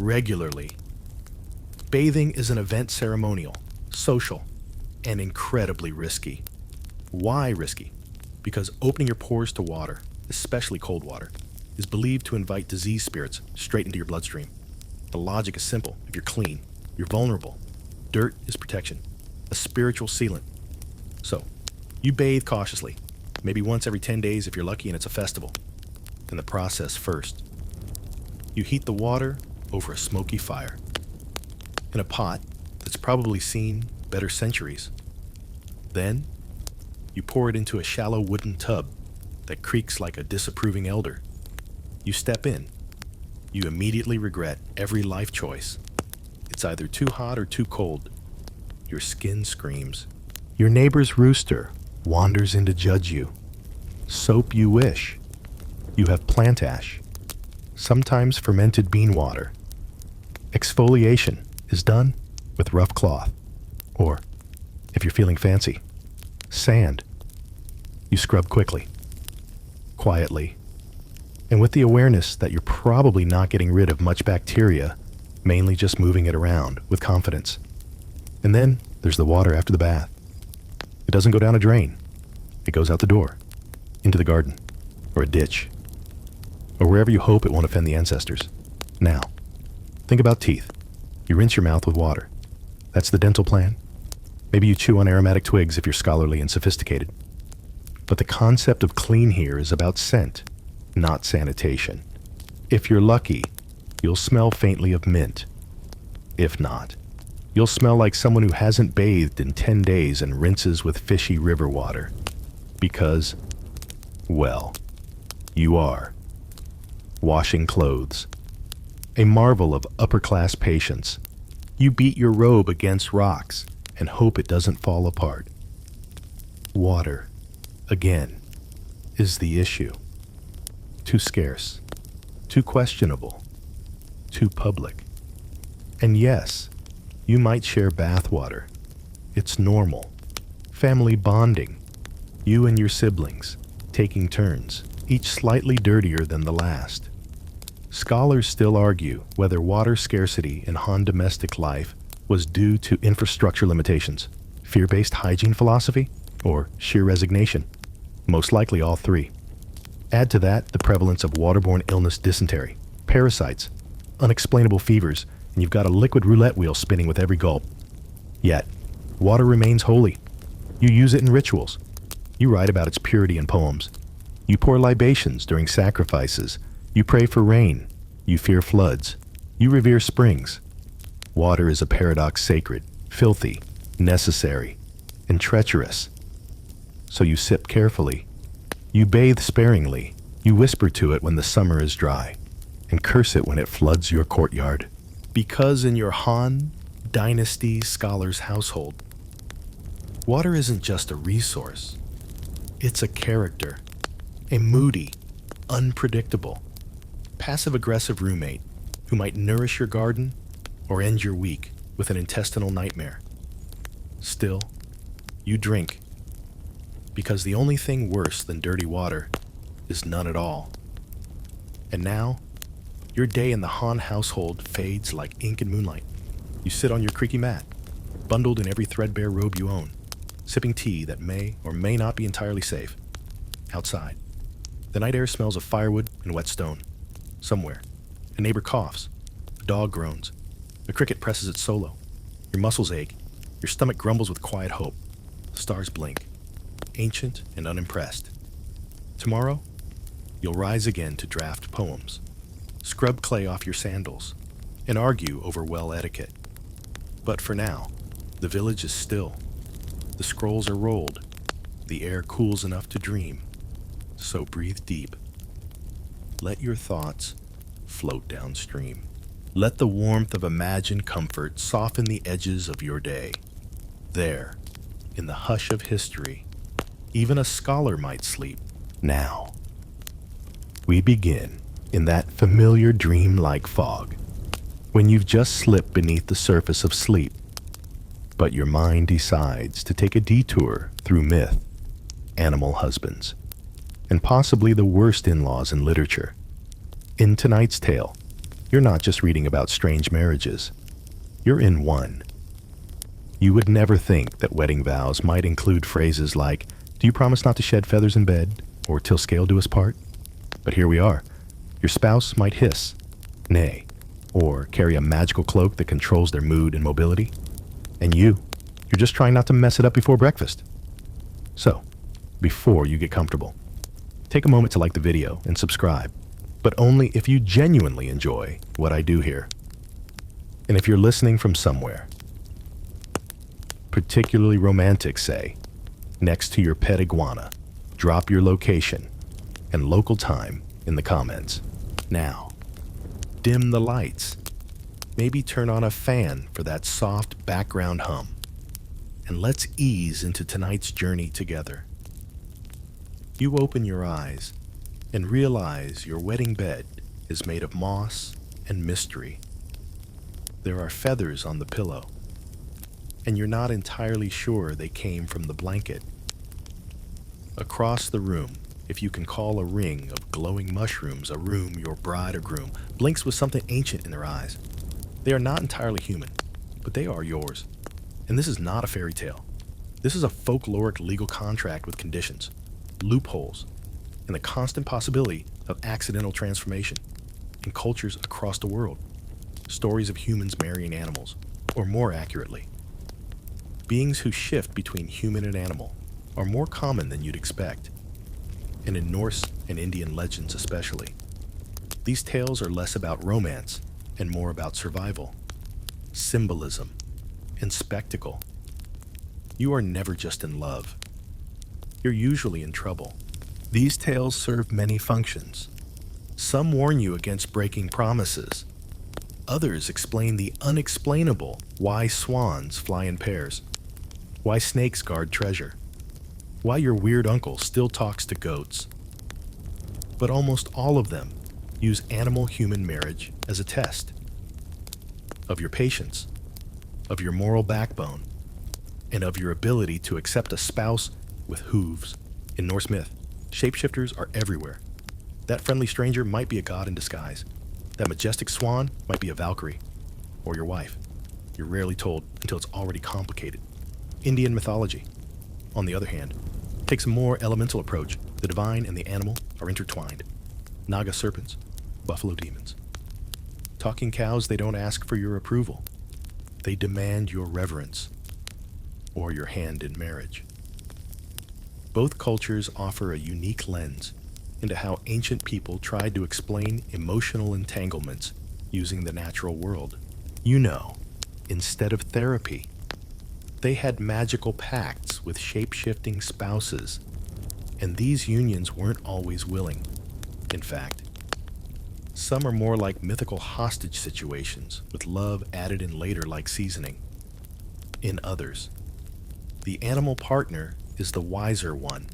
regularly. Bathing is an event ceremonial, social, and incredibly risky. Why risky? Because opening your pores to water, especially cold water, is believed to invite disease spirits straight into your bloodstream. The logic is simple. If you're clean, you're vulnerable. Dirt is protection, a spiritual sealant. So, you bathe cautiously, maybe once every 10 days if you're lucky and it's a festival. And the process first. You heat the water over a smoky fire in a pot that's probably seen better centuries. Then, you pour it into a shallow wooden tub that creaks like a disapproving elder. You step in. You immediately regret every life choice. It's either too hot or too cold. Your skin screams. Your neighbor's rooster wanders in to judge you. Soap you wish. You have plant ash, sometimes fermented bean water. Exfoliation is done with rough cloth, or, if you're feeling fancy, sand. You scrub quickly, quietly, and with the awareness that you're probably not getting rid of much bacteria, mainly just moving it around with confidence. And then there's the water after the bath. It doesn't go down a drain. It goes out the door, into the garden, or a ditch, or wherever you hope it won't offend the ancestors. Now, think about teeth. You rinse your mouth with water. That's the dental plan. Maybe you chew on aromatic twigs if you're scholarly and sophisticated. But the concept of clean here is about scent, not sanitation. If you're lucky, you'll smell faintly of mint. If not, you'll smell like someone who hasn't bathed in 10 days and rinses with fishy river water. Because, well, you are. Washing clothes. A marvel of upper-class patience. You beat your robe against rocks and hope it doesn't fall apart. Water, again, is the issue. Too scarce, too questionable, too public. And yes, you might share bathwater. It's normal. Family bonding. You and your siblings, taking turns, each slightly dirtier than the last. Scholars still argue whether water scarcity in Han domestic life was due to infrastructure limitations, fear-based hygiene philosophy, or sheer resignation. Most likely all three. Add to that the prevalence of waterborne illness, dysentery, parasites, unexplainable fevers, and you've got a liquid roulette wheel spinning with every gulp. Yet, water remains holy. You use it in rituals. You write about its purity in poems. You pour libations during sacrifices. You pray for rain. You fear floods. You revere springs. Water is a paradox sacred, filthy, necessary, and treacherous. So you sip carefully. You bathe sparingly. You whisper to it when the summer is dry, and curse it when it floods your courtyard. Because in your Han Dynasty scholar's household, water isn't just a resource. It's a character, a moody, unpredictable, passive-aggressive roommate who might nourish your garden or end your week with an intestinal nightmare. Still, you drink, because the only thing worse than dirty water is none at all. And now, your day in the Han household fades like ink in moonlight. You sit on your creaky mat, bundled in every threadbare robe you own, sipping tea that may or may not be entirely safe. Outside, the night air smells of firewood and wet stone. Somewhere, a neighbor coughs, a dog groans, a cricket presses its solo. Your muscles ache, your stomach grumbles with quiet hope. The stars blink, ancient and unimpressed. Tomorrow, you'll rise again to draft poems, scrub clay off your sandals, and argue over well etiquette. But for now, the village is still. The scrolls are rolled. The air cools enough to dream. So breathe deep. Let your thoughts float downstream. Let the warmth of imagined comfort soften the edges of your day. There, in the hush of history, even a scholar might sleep. Now, we begin in that familiar dream-like fog, when you've just slipped beneath the surface of sleep, but your mind decides to take a detour through myth, animal husbands, and possibly the worst in-laws in literature, In tonight's tale, you're not just reading about strange marriages. You're in one. You would never think that wedding vows might include phrases like, "Do you promise not to shed feathers in bed?" or "Till scale do us part?" But here we are. Your spouse might hiss, neigh, or carry a magical cloak that controls their mood and mobility. And you're just trying not to mess it up before breakfast. So, before you get comfortable, take a moment to like the video and subscribe, but only if you genuinely enjoy what I do here. And if you're listening from somewhere, particularly romantic, say, next to your pet iguana, drop your location and local time in the comments. Now, dim the lights. Maybe turn on a fan for that soft background hum. And let's ease into tonight's journey together. You open your eyes and realize your wedding bed is made of moss and mystery. There are feathers on the pillow, and you're not entirely sure they came from the blanket. Across the room, if you can call a ring of glowing mushrooms a room, your bride or groom blinks with something ancient in their eyes. They are not entirely human, but they are yours. And this is not a fairy tale. This is a folkloric legal contract with conditions, loopholes, and the constant possibility of accidental transformation in cultures across the world. Stories of humans marrying animals, or more accurately, beings who shift between human and animal, are more common than you'd expect. And in Norse and Indian legends especially, these tales are less about romance and more about survival, symbolism, and spectacle. You are never just in love. You're usually in trouble. These tales serve many functions. Some warn you against breaking promises. Others explain the unexplainable: why swans fly in pairs, why snakes guard treasure, why your weird uncle still talks to goats. But almost all of them use animal-human marriage as a test of your patience, of your moral backbone, and of your ability to accept a spouse with hooves. In Norse myth, shapeshifters are everywhere. That friendly stranger might be a god in disguise. That majestic swan might be a Valkyrie, or your wife. You're rarely told until it's already complicated. Indian mythology, on the other hand, takes a more elemental approach. The divine and the animal are intertwined. Naga serpents, buffalo demons. Talking cows, they don't ask for your approval. They demand your reverence, or your hand in marriage. Both cultures offer a unique lens into how ancient people tried to explain emotional entanglements using the natural world. Instead of therapy, they had magical pacts with shape-shifting spouses, and these unions weren't always willing. In fact, some are more like mythical hostage situations, with love added in later like seasoning. In others, the animal partner is the wiser one,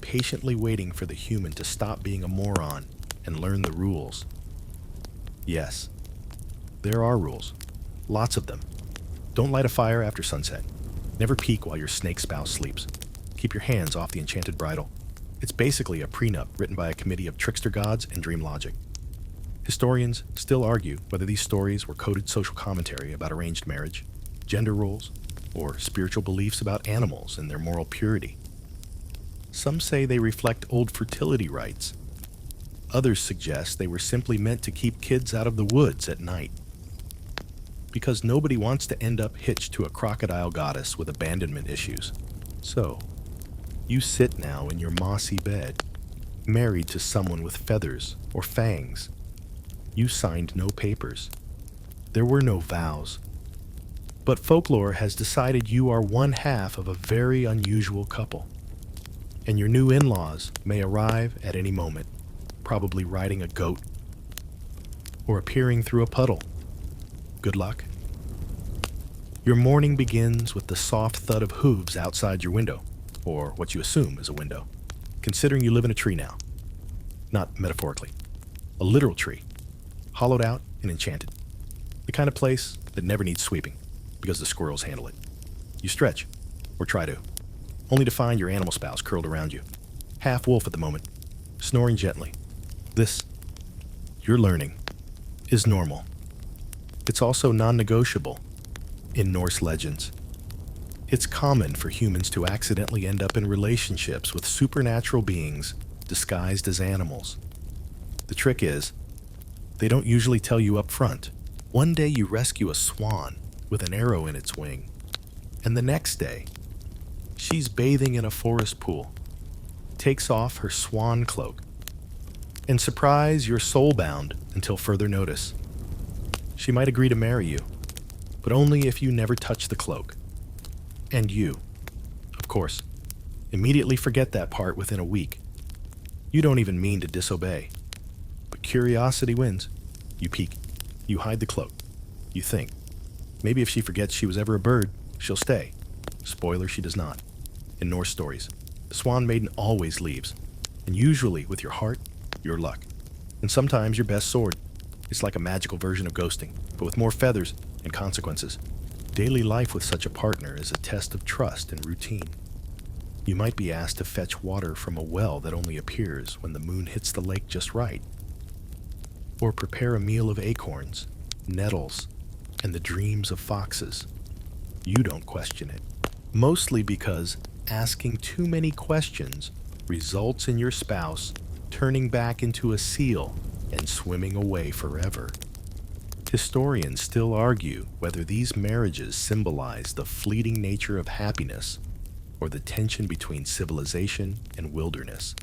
patiently waiting for the human to stop being a moron and learn the rules. Yes, there are rules. Lots of them. Don't light a fire after sunset. Never peek while your snake spouse sleeps. Keep your hands off the enchanted bridle. It's basically a prenup written by a committee of trickster gods and dream logic. Historians still argue whether these stories were coded social commentary about arranged marriage, gender roles, or spiritual beliefs about animals and their moral purity. Some say they reflect old fertility rites. Others suggest they were simply meant to keep kids out of the woods at night. Because nobody wants to end up hitched to a crocodile goddess with abandonment issues. So, you sit now in your mossy bed, married to someone with feathers or fangs. You signed no papers. There were no vows. But folklore has decided you are one half of a very unusual couple. And your new in-laws may arrive at any moment, probably riding a goat or appearing through a puddle. Good luck. Your morning begins with the soft thud of hooves outside your window, or what you assume is a window, considering you live in a tree now. Not metaphorically. A literal tree, hollowed out and enchanted. The kind of place that never needs sweeping, because the squirrels handle it. You stretch, or try to, only to find your animal spouse curled around you, half wolf at the moment, snoring gently. This, you're learning, is normal. It's also non-negotiable in Norse legends. It's common for humans to accidentally end up in relationships with supernatural beings disguised as animals. The trick is, they don't usually tell you up front. One day you rescue a swan with an arrow in its wing, and the next day, she's bathing in a forest pool, takes off her swan cloak, and surprise, you're soulbound until further notice. She might agree to marry you, but only if you never touch the cloak. And you, of course, immediately forget that part within a week. You don't even mean to disobey. But curiosity wins. You peek. You hide the cloak. You think, maybe if she forgets she was ever a bird, she'll stay. Spoiler, she does not. In Norse stories, the swan maiden always leaves, and usually with your heart, your luck, and sometimes your best sword. It's like a magical version of ghosting, but with more feathers and consequences. Daily life with such a partner is a test of trust and routine. You might be asked to fetch water from a well that only appears when the moon hits the lake just right, or prepare a meal of acorns, nettles, and the dreams of foxes. You don't question it, mostly because asking too many questions results in your spouse turning back into a seal and swimming away forever. Historians still argue whether these marriages symbolize the fleeting nature of happiness or the tension between civilization and wilderness.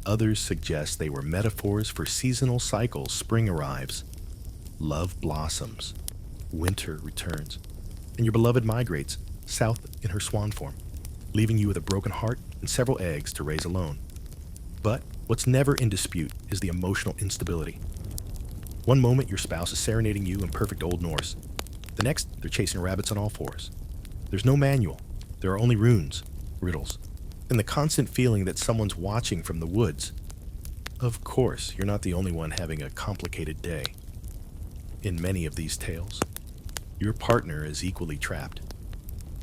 Others suggest they were metaphors for seasonal cycles. Spring arrives, love blossoms, winter returns, and your beloved migrates south in her swan form, leaving you with a broken heart and several eggs to raise alone. But what's never in dispute is the emotional instability. One moment your spouse is serenading you in perfect Old Norse. The next, they're chasing rabbits on all fours. There's no manual. There are only runes, riddles, and the constant feeling that someone's watching from the woods. Of course, you're not the only one having a complicated day. In many of these tales, your partner is equally trapped.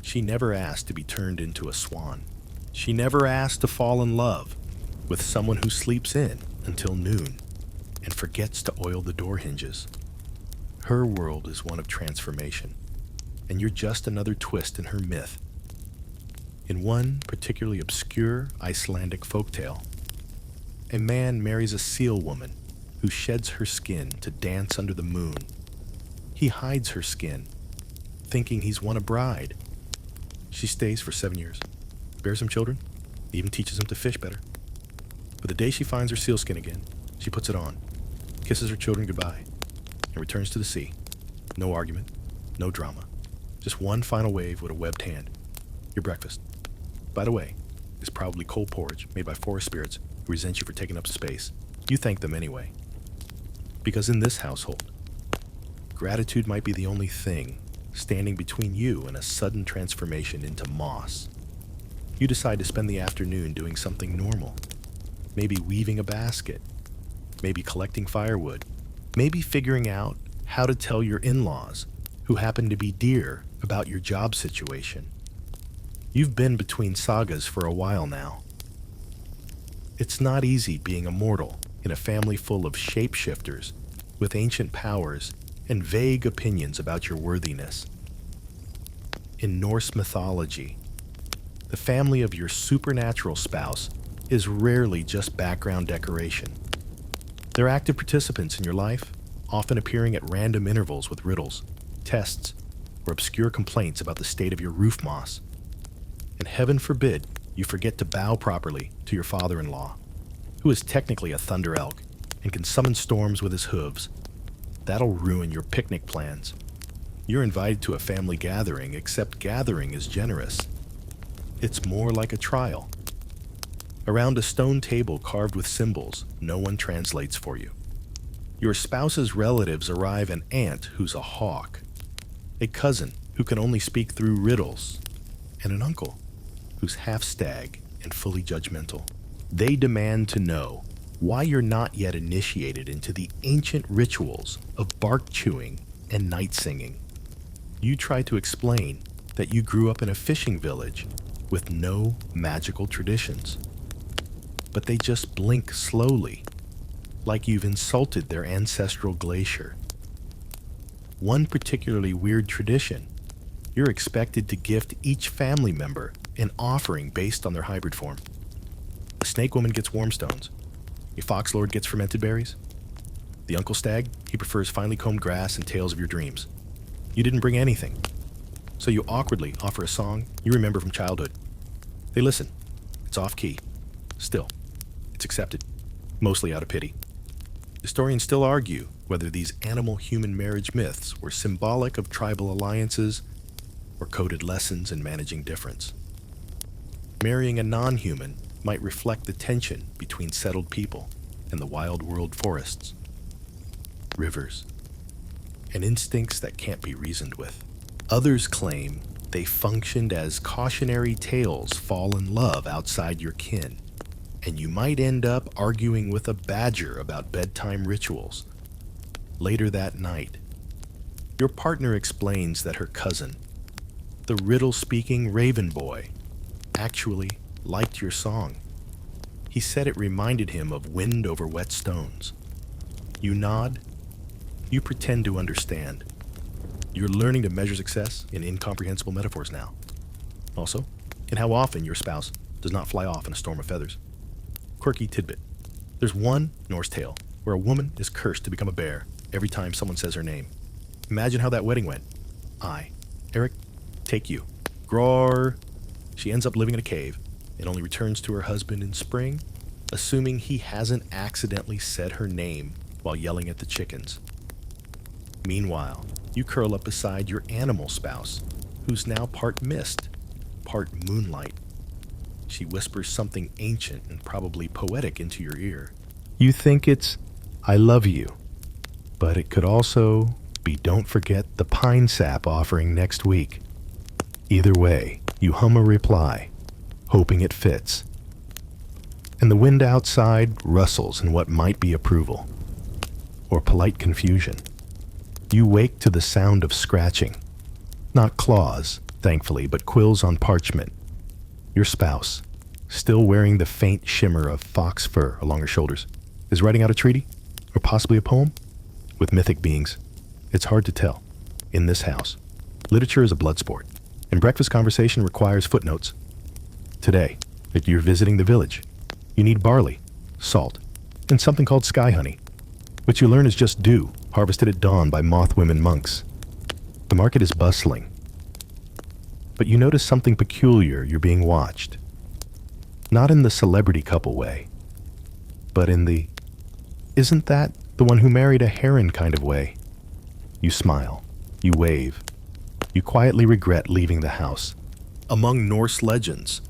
She never asked to be turned into a swan. She never asked to fall in love with someone who sleeps in until noon and forgets to oil the door hinges. Her world is one of transformation, and you're just another twist in her myth. In one particularly obscure Icelandic folktale, a man marries a seal woman who sheds her skin to dance under the moon. He hides her skin, thinking he's won a bride. She stays for 7 years, bears him children, even teaches him to fish better. But the day she finds her sealskin again, she puts it on, kisses her children goodbye, and returns to the sea. No argument, no drama. Just one final wave with a webbed hand. Your breakfast, by the way, is probably cold porridge made by forest spirits who resent you for taking up space. You thank them anyway. Because in this household, gratitude might be the only thing standing between you and a sudden transformation into moss. You decide to spend the afternoon doing something normal. Maybe weaving a basket, maybe collecting firewood, maybe figuring out how to tell your in-laws, who happen to be dear, about your job situation. You've been between sagas for a while now. It's not easy being a mortal in a family full of shapeshifters with ancient powers and vague opinions about your worthiness. In Norse mythology, the family of your supernatural spouse is rarely just background decoration. They're active participants in your life, often appearing at random intervals with riddles, tests, or obscure complaints about the state of your roof moss. And heaven forbid you forget to bow properly to your father-in-law, who is technically a thunder elk and can summon storms with his hooves. That'll ruin your picnic plans. You're invited to a family gathering, except gathering is generous. It's more like a trial. Around a stone table carved with symbols, no one translates for you. Your spouse's relatives arrive: an aunt who's a hawk, a cousin who can only speak through riddles, and an uncle who's half stag and fully judgmental. They demand to know why you're not yet initiated into the ancient rituals of bark chewing and night singing. You try to explain that you grew up in a fishing village with no magical traditions, but they just blink slowly, like you've insulted their ancestral glacier. One particularly weird tradition: you're expected to gift each family member an offering based on their hybrid form. The snake woman gets warm stones. Your fox lord gets fermented berries. The uncle stag, he prefers finely combed grass and tales of your dreams. You didn't bring anything, so you awkwardly offer a song you remember from childhood. They listen. It's off-key. Still, it's accepted, mostly out of pity. Historians still argue whether these animal-human marriage myths were symbolic of tribal alliances or coded lessons in managing difference. Marrying a non-human might reflect the tension between settled people and the wild world forests, rivers, and instincts that can't be reasoned with. Others claim they functioned as cautionary tales: fall in love outside your kin, and you might end up arguing with a badger about bedtime rituals. Later that night, your partner explains that her cousin, the riddle-speaking raven boy, actually liked your song. He said it reminded him of wind over wet stones. You nod. You pretend to understand. You're learning to measure success in incomprehensible metaphors now. Also, in how often your spouse does not fly off in a storm of feathers. Quirky tidbit. There's one Norse tale where a woman is cursed to become a bear every time someone says her name. Imagine how that wedding went. I, Eric, take you. Groar. She ends up living in a cave and only returns to her husband in spring, assuming he hasn't accidentally said her name while yelling at the chickens. Meanwhile, you curl up beside your animal spouse, who's now part mist, part moonlight. She whispers something ancient and probably poetic into your ear. You think it's, "I love you," but it could also be, "Don't forget the pine sap offering next week." Either way, you hum a reply, hoping it fits. And the wind outside rustles in what might be approval or polite confusion. You wake to the sound of scratching. Not claws, thankfully, but quills on parchment. Your spouse, still wearing the faint shimmer of fox fur along her shoulders, is writing out a treaty, or possibly a poem, with mythic beings. It's hard to tell. In this house, literature is a blood sport, and breakfast conversation requires footnotes. Today, if you're visiting the village, you need barley, salt, and something called sky honey, which you learn is just dew, harvested at dawn by moth women monks. The market is bustling, but you notice something peculiar. You're being watched. Not in the celebrity couple way, but in the, "Isn't that the one who married a heron" kind of way. You smile. You wave. You quietly regret leaving the house. Among Norse legends,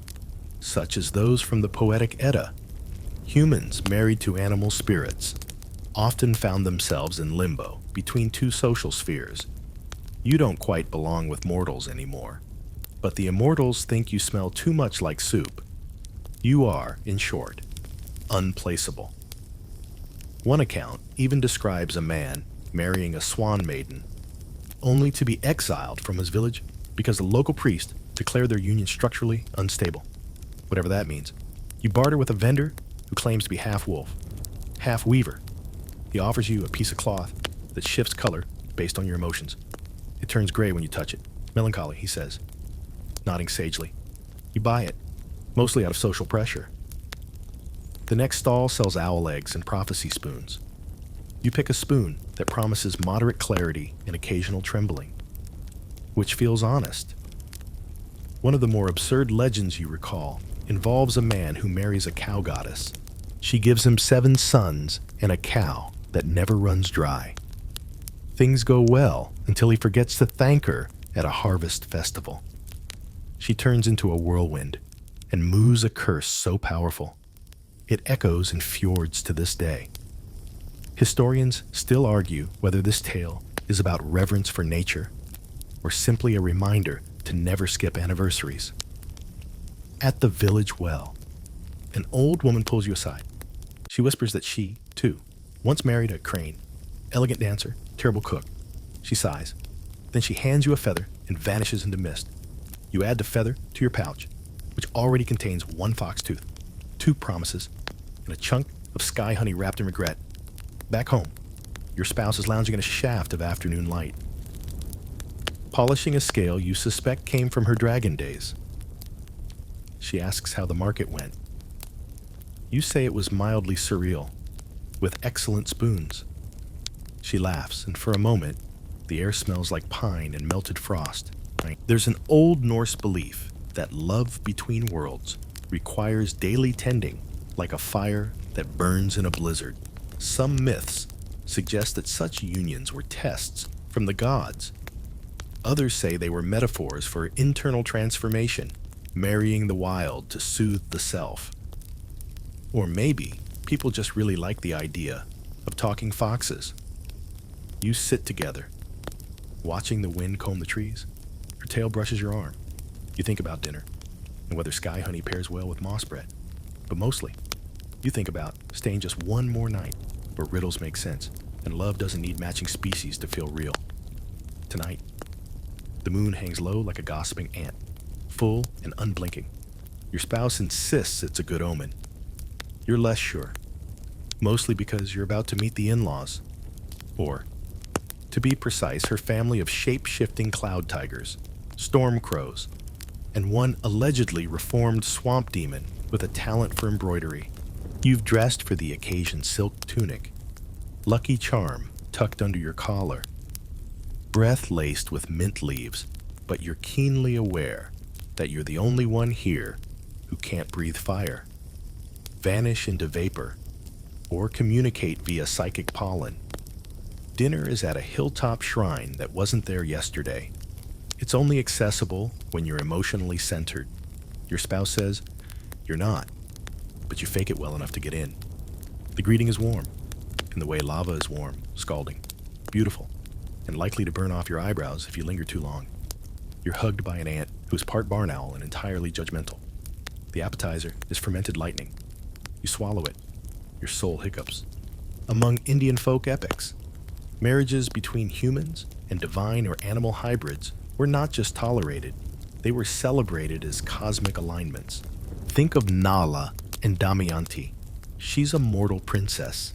such as those from the poetic Edda, humans married to animal spirits often found themselves in limbo between two social spheres. You don't quite belong with mortals anymore, but the immortals think you smell too much like soup. You are, in short, unplaceable. One account even describes a man marrying a swan maiden, only to be exiled from his village because the local priest declared their union structurally unstable. Whatever that means. You barter with a vendor who claims to be half wolf, half weaver. He offers you a piece of cloth that shifts color based on your emotions. It turns gray when you touch it. Melancholy, he says, nodding sagely. You buy it, mostly out of social pressure. The next stall sells owl eggs and prophecy spoons. You pick a spoon that promises moderate clarity and occasional trembling, which feels honest. One of the more absurd legends you recall involves a man who marries a cow goddess. She gives him 7 sons and a cow that never runs dry. Things go well until he forgets to thank her at a harvest festival. She turns into a whirlwind and moos a curse so powerful, it echoes in fjords to this day. Historians still argue whether this tale is about reverence for nature or simply a reminder to never skip anniversaries. At the village well, an old woman pulls you aside. She whispers that she, too, once married a crane, elegant dancer, terrible cook. She sighs. Then she hands you a feather and vanishes into mist. You add the feather to your pouch, which already contains 1 fox tooth, 2 promises, and a chunk of sky honey wrapped in regret. Back home, your spouse is lounging in a shaft of afternoon light, polishing a scale you suspect came from her dragon days. She asks how the market went. You say it was mildly surreal, with excellent spoons. She laughs, and for a moment, the air smells like pine and melted frost. There's an old Norse belief that love between worlds requires daily tending, like a fire that burns in a blizzard. Some myths suggest that such unions were tests from the gods. Others say they were metaphors for internal transformation, marrying the wild to soothe the self. Or maybe people just really like the idea of talking foxes. You sit together, watching the wind comb the trees. Her tail brushes your arm. You think about dinner and whether sky honey pairs well with moss bread. But mostly, you think about staying just one more night where riddles make sense and love doesn't need matching species to feel real. Tonight, the moon hangs low like a gossiping ant, full and unblinking. Your spouse insists it's a good omen. You're less sure, mostly because you're about to meet the in-laws. Or, to be precise, her family of shape-shifting cloud tigers, storm crows, and one allegedly reformed swamp demon with a talent for embroidery. You've dressed for the occasion silk tunic, lucky charm tucked under your collar, breath laced with mint leaves, but you're keenly aware that you're the only one here who can't breathe fire, vanish into vapor, or communicate via psychic pollen. Dinner is at a hilltop shrine that wasn't there yesterday. It's only accessible when you're emotionally centered. Your spouse says, you're not, but you fake it well enough to get in. The greeting is warm, in the way lava is warm, scalding, beautiful, and likely to burn off your eyebrows if you linger too long. You're hugged by an ant who's part barn owl and entirely judgmental. The appetizer is fermented lightning. You swallow it. Your soul hiccups. Among Indian folk epics, marriages between humans and divine or animal hybrids were not just tolerated, they were celebrated as cosmic alignments. Think of Nala and Damayanti. She's a mortal princess.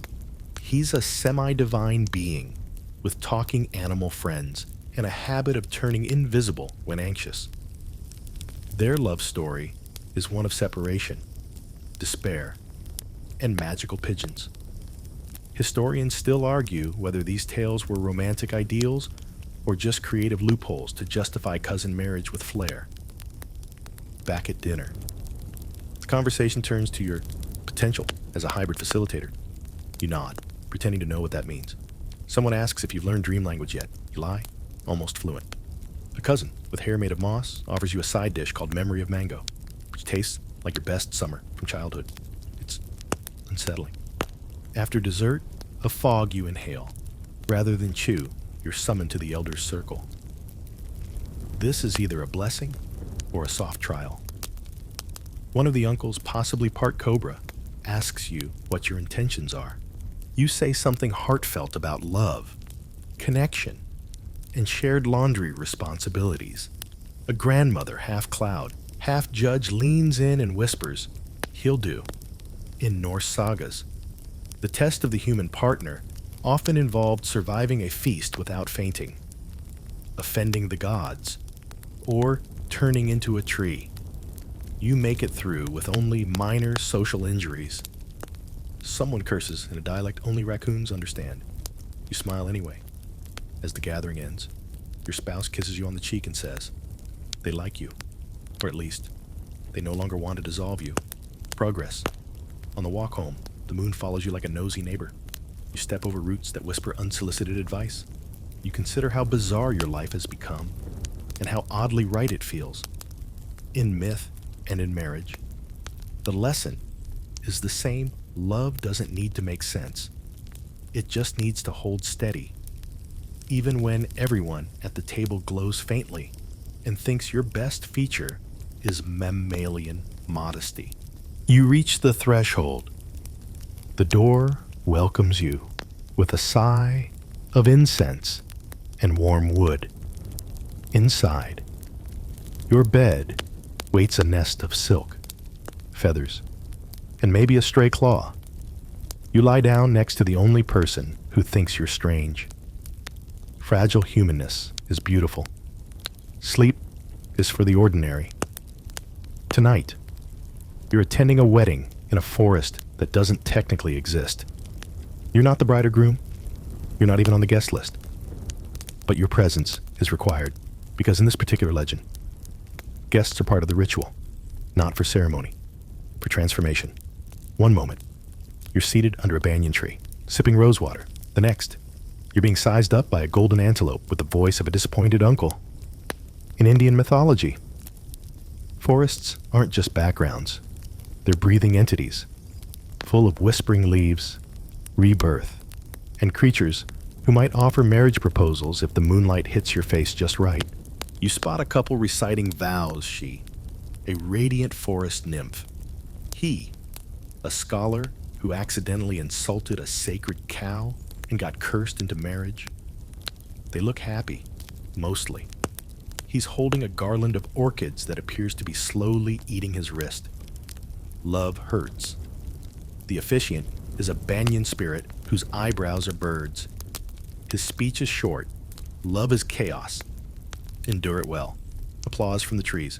He's a semi-divine being with talking animal friends and a habit of turning invisible when anxious. Their love story is one of separation, despair, and magical pigeons. Historians still argue whether these tales were romantic ideals or just creative loopholes to justify cousin marriage with flair. Back at dinner, the conversation turns to your potential as a hybrid facilitator. You nod, pretending to know what that means. Someone asks if you've learned dream language yet. You lie, almost fluent. A cousin with hair made of moss offers you a side dish called Memory of Mango, which tastes like your best summer from childhood. It's unsettling. After dessert, a fog you inhale. Rather than chew, you're summoned to the elders' circle. This is either a blessing or a soft trial. One of the uncles, possibly part cobra, asks you what your intentions are. You say something heartfelt about love, connection, and shared laundry responsibilities. A grandmother, half cloud, half judge, leans in and whispers, "He'll do," in Norse sagas. The test of the human partner often involved surviving a feast without fainting, offending the gods, or turning into a tree. You make it through with only minor social injuries. Someone curses in a dialect only raccoons understand. You smile anyway. As the gathering ends, your spouse kisses you on the cheek and says, they like you, or at least, they no longer want to dissolve you. Progress. On the walk home, the moon follows you like a nosy neighbor. You step over roots that whisper unsolicited advice. You consider how bizarre your life has become and how oddly right it feels. In myth and in marriage, the lesson is the same. Love doesn't need to make sense. It just needs to hold steady, even when everyone at the table glows faintly and thinks your best feature is mammalian modesty. You reach the threshold. The door welcomes you with a sigh of incense and warm wood. Inside, your bed waits a nest of silk, feathers, and maybe a stray claw. You lie down next to the only person who thinks you're strange. Fragile humanness is beautiful. Sleep is for the ordinary. Tonight, you're attending a wedding in a forest that doesn't technically exist. You're not the bride or groom. You're not even on the guest list. But your presence is required, because in this particular legend, guests are part of the ritual, not for ceremony, for transformation. One moment, you're seated under a banyan tree, sipping rosewater. The next, you're being sized up by a golden antelope with the voice of a disappointed uncle. In Indian mythology, forests aren't just backgrounds. They're breathing entities, full of whispering leaves, rebirth, and creatures who might offer marriage proposals if the moonlight hits your face just right. You spot a couple reciting vows, a radiant forest nymph. He, a scholar who accidentally insulted a sacred cow and got cursed into marriage. They look happy, mostly. He's holding a garland of orchids that appears to be slowly eating his wrist. Love hurts. The officiant is a banyan spirit whose eyebrows are birds. His speech is short. Love is chaos. Endure it well. Applause from the trees.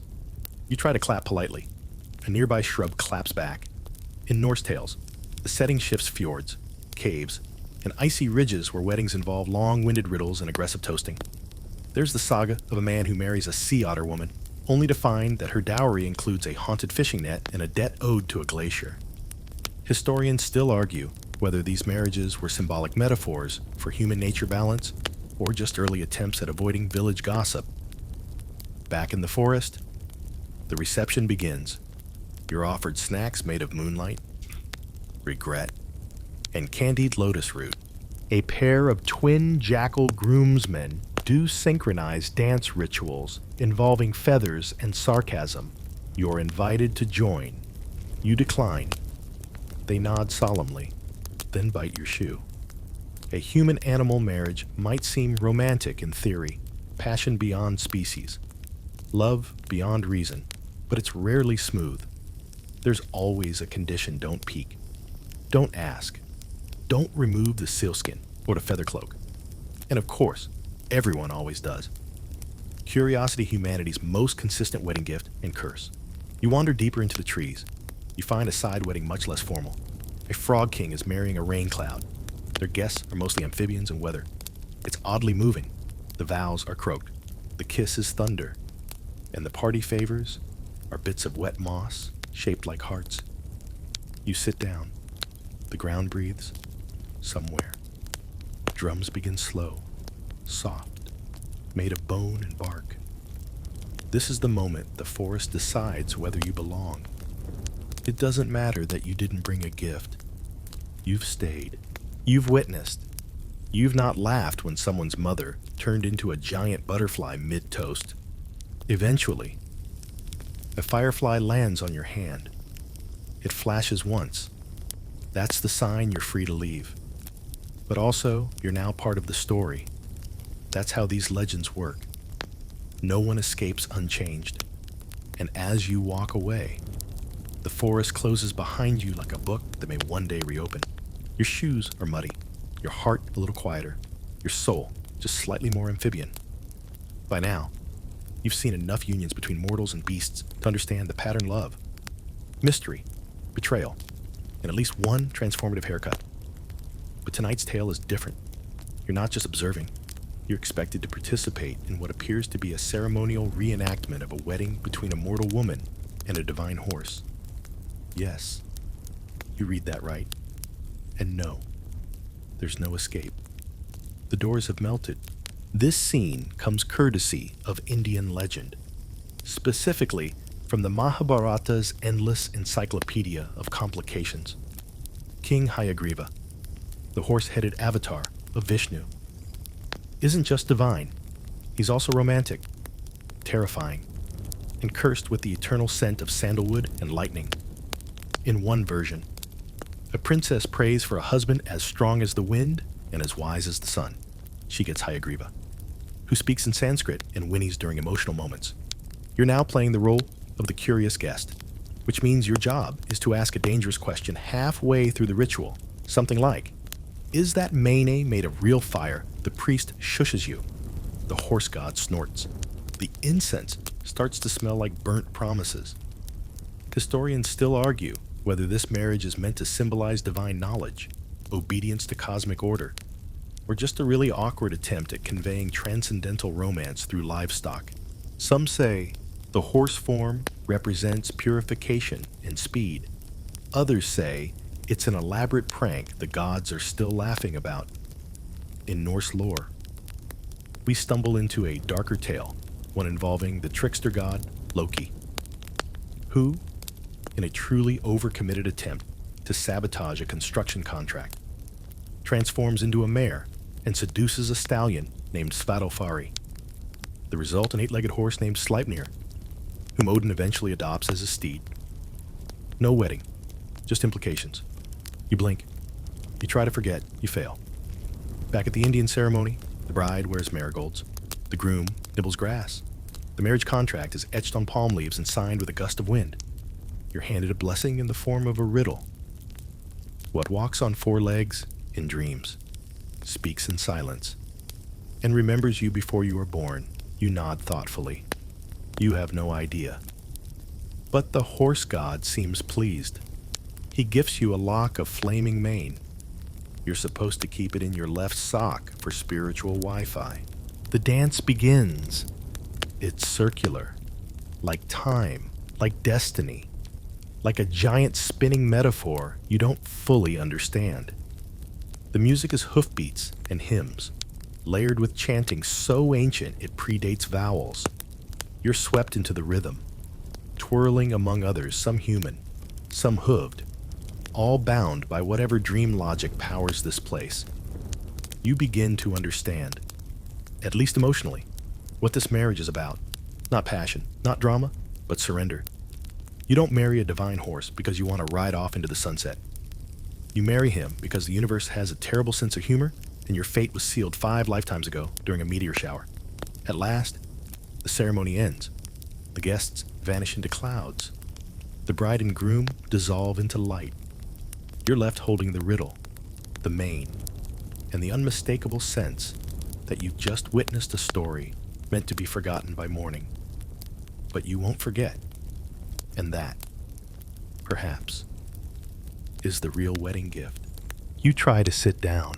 You try to clap politely. A nearby shrub claps back. In Norse tales, the setting shifts fjords, caves, and icy ridges where weddings involve long-winded riddles and aggressive toasting. There's the saga of a man who marries a sea otter woman, only to find that her dowry includes a haunted fishing net and a debt owed to a glacier. Historians still argue whether these marriages were symbolic metaphors for human nature balance or just early attempts at avoiding village gossip. Back in the forest, the reception begins. You're offered snacks made of moonlight, regret, and candied lotus root. A pair of twin jackal groomsmen do synchronize dance rituals involving feathers and sarcasm. You're invited to join. You decline. They nod solemnly, then bite your shoe. A human-animal marriage might seem romantic in theory, passion beyond species, love beyond reason, but it's rarely smooth. There's always a condition: don't peek. Don't ask. Don't remove the sealskin or the feather cloak. And of course, everyone always does. Curiosity, humanity's most consistent wedding gift and curse. You wander deeper into the trees. You find a side wedding much less formal. A frog king is marrying a rain cloud. Their guests are mostly amphibians and weather. It's oddly moving. The vows are croaked. The kiss is thunder. And the party favors are bits of wet moss shaped like hearts. You sit down. The ground breathes. Somewhere. Drums begin slow, soft, made of bone and bark. This is the moment the forest decides whether you belong. It doesn't matter that you didn't bring a gift. You've stayed. You've witnessed. You've not laughed when someone's mother turned into a giant butterfly mid-toast. Eventually, a firefly lands on your hand. It flashes once. That's the sign you're free to leave. But also, you're now part of the story. That's how these legends work. No one escapes unchanged. And as you walk away, the forest closes behind you like a book that may one day reopen. Your shoes are muddy, your heart a little quieter, your soul just slightly more amphibian. By now, you've seen enough unions between mortals and beasts to understand the pattern: love, mystery, betrayal, and at least one transformative haircut. But tonight's tale is different. You're not just observing. You're expected to participate in what appears to be a ceremonial reenactment of a wedding between a mortal woman and a divine horse. Yes, you read that right. And no, there's no escape. The doors have melted. This scene comes courtesy of Indian legend, specifically from the Mahabharata's endless encyclopedia of complications. King Hayagriva, the horse-headed avatar of Vishnu, isn't just divine. He's also romantic, terrifying, and cursed with the eternal scent of sandalwood and lightning. In one version, a princess prays for a husband as strong as the wind and as wise as the sun. She gets Hayagriva, who speaks in Sanskrit and whinnies during emotional moments. You're now playing the role of the curious guest, which means your job is to ask a dangerous question halfway through the ritual, Something like, "Is that mayonnaise made of real fire?" The priest shushes you. The horse god snorts. The incense starts to smell like burnt promises. Historians still argue whether this marriage is meant to symbolize divine knowledge, obedience to cosmic order, or just a really awkward attempt at conveying transcendental romance through livestock. Some say the horse form represents purification and speed. Others say it's an elaborate prank the gods are still laughing about. In Norse lore, we stumble into a darker tale, one involving the trickster god Loki, who, in a truly overcommitted attempt to sabotage a construction contract, transforms into a mare and seduces a stallion named Svadilfari. The result, an 8-legged horse named Sleipnir, whom Odin eventually adopts as his steed. No wedding, just implications. You blink, you try to forget, you fail. Back at the Indian ceremony, the bride wears marigolds, the groom nibbles grass. The marriage contract is etched on palm leaves and signed with a gust of wind. You're handed a blessing in the form of a riddle. What walks on 4 legs in dreams, speaks in silence, and remembers you before you are born. You nod thoughtfully. You have no idea. But the horse god seems pleased. He gifts you a lock of flaming mane. You're supposed to keep it in your left sock for spiritual Wi-Fi. The dance begins. It's circular, like time, like destiny, like a giant spinning metaphor you don't fully understand. The music is hoofbeats and hymns, layered with chanting so ancient it predates vowels. You're swept into the rhythm, twirling among others, some human, some hooved, all bound by whatever dream logic powers this place. You begin to understand, at least emotionally, what this marriage is about. Not passion, not drama, but surrender. You don't marry a divine horse because you want to ride off into the sunset. You marry him because the universe has a terrible sense of humor and your fate was sealed 5 lifetimes ago during a meteor shower. At last, the ceremony ends. The guests vanish into clouds. The bride and groom dissolve into light. You're left holding the riddle, the mane, and the unmistakable sense that you've just witnessed a story meant to be forgotten by morning. But you won't forget. And that, perhaps, is the real wedding gift. You try to sit down,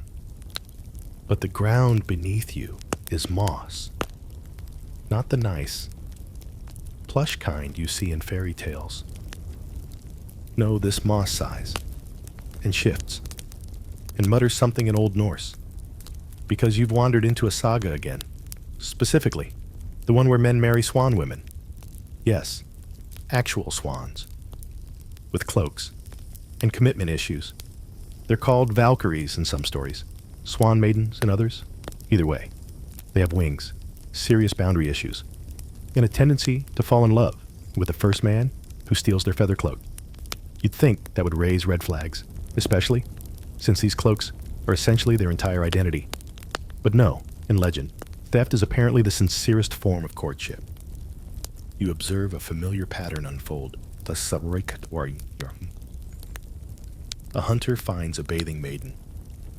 but the ground beneath you is moss. Not the nice, plush kind you see in fairy tales. No, this moss sighs, and shifts, and mutters something in Old Norse, because you've wandered into a saga again. Specifically, the one where men marry swan women. Yes, actual swans, with cloaks and commitment issues. They're called Valkyries in some stories, swan maidens in others. Either way, they have wings, serious boundary issues, and a tendency to fall in love with the first man who steals their feather cloak. You'd think that would raise red flags, especially since these cloaks are essentially their entire identity. But no, in legend, theft is apparently the sincerest form of courtship. You observe a familiar pattern unfold. A hunter finds a bathing maiden.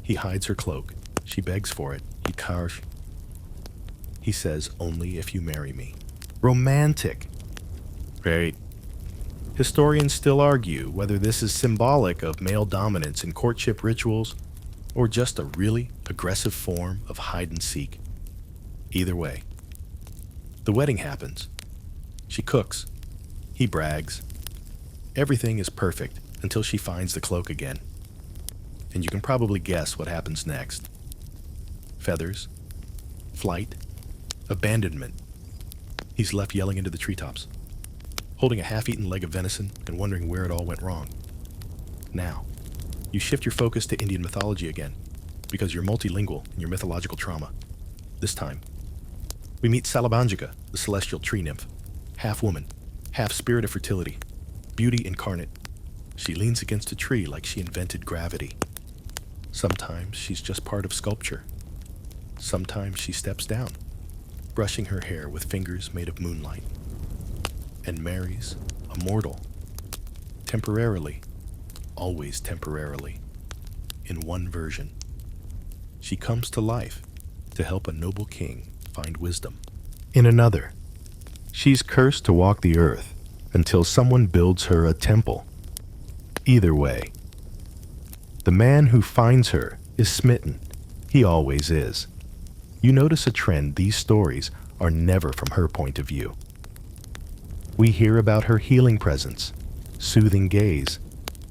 He hides her cloak. She begs for it. He says, "Only if you marry me." Romantic. Right. Historians still argue whether this is symbolic of male dominance in courtship rituals or just a really aggressive form of hide and seek. Either way, the wedding happens. She cooks. He brags. Everything is perfect until she finds the cloak again. And you can probably guess what happens next. Feathers, flight, abandonment. He's left yelling into the treetops, holding a half-eaten leg of venison and wondering where it all went wrong. Now, you shift your focus to Indian mythology again, because you're multilingual in your mythological trauma. This time, we meet Salabanjika, the celestial tree nymph, half woman, half spirit of fertility, beauty incarnate. She leans against a tree like she invented gravity. Sometimes she's just part of sculpture. Sometimes she steps down, brushing her hair with fingers made of moonlight, and marries a mortal. Temporarily, always temporarily. in one version. She comes to life to help a noble king find wisdom. In another, she's cursed to walk the earth until someone builds her a temple. Either way, the man who finds her is smitten. He always is. You notice a trend: these stories are never from her point of view. We hear about her healing presence, soothing gaze,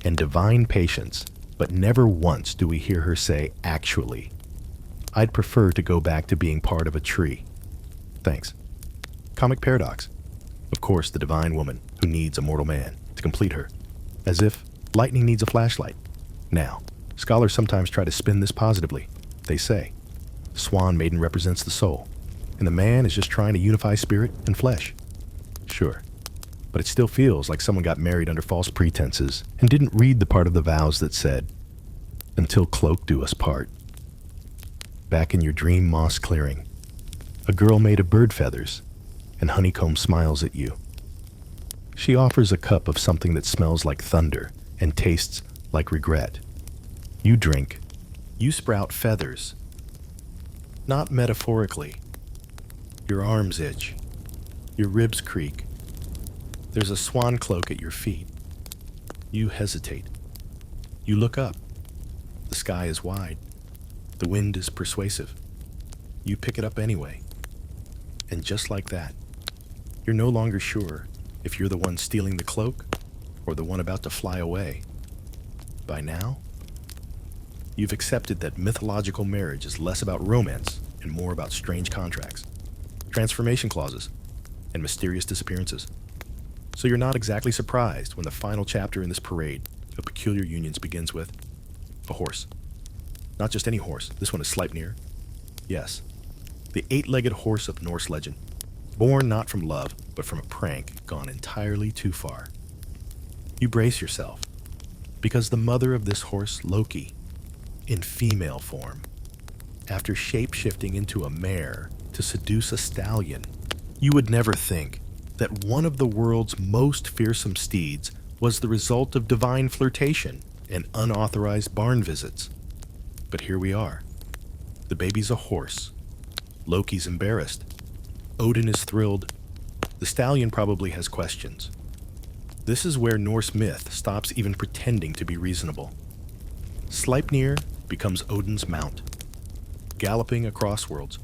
and divine patience, but never once do we hear her say, "Actually, I'd prefer to go back to being part of a tree. Thanks." Comic paradox. Of course, the divine woman who needs a mortal man to complete her, as if lightning needs a flashlight. Now, scholars sometimes try to spin this positively. They say, the swan maiden represents the soul, and the man is just trying to unify spirit and flesh. Sure, but it still feels like someone got married under false pretenses and didn't read the part of the vows that said, "Until cloak do us part." Back in your dream moss clearing, a girl made of bird feathers and honeycomb smiles at you. She offers a cup of something that smells like thunder and tastes like regret. You drink. You sprout feathers. Not metaphorically. Your arms itch. Your ribs creak. There's a swan cloak at your feet. You hesitate. You look up. The sky is wide. The wind is persuasive. You pick it up anyway. And just like that, you're no longer sure if you're the one stealing the cloak or the one about to fly away. By now, you've accepted that mythological marriage is less about romance and more about strange contracts, transformation clauses, and mysterious disappearances. So you're not exactly surprised when the final chapter in this parade of peculiar unions begins with a horse. Not just any horse, this one is Sleipnir. Yes, the 8-legged horse of Norse legend, born not from love, but from a prank gone entirely too far. You brace yourself, because the mother of this horse, Loki, in female form, after shape-shifting into a mare to seduce a stallion, you would never think that one of the world's most fearsome steeds was the result of divine flirtation and unauthorized barn visits. But here we are. The baby's a horse. Loki's embarrassed. Odin is thrilled. The stallion probably has questions. This is where Norse myth stops even pretending to be reasonable. Sleipnir becomes Odin's mount, galloping across worlds,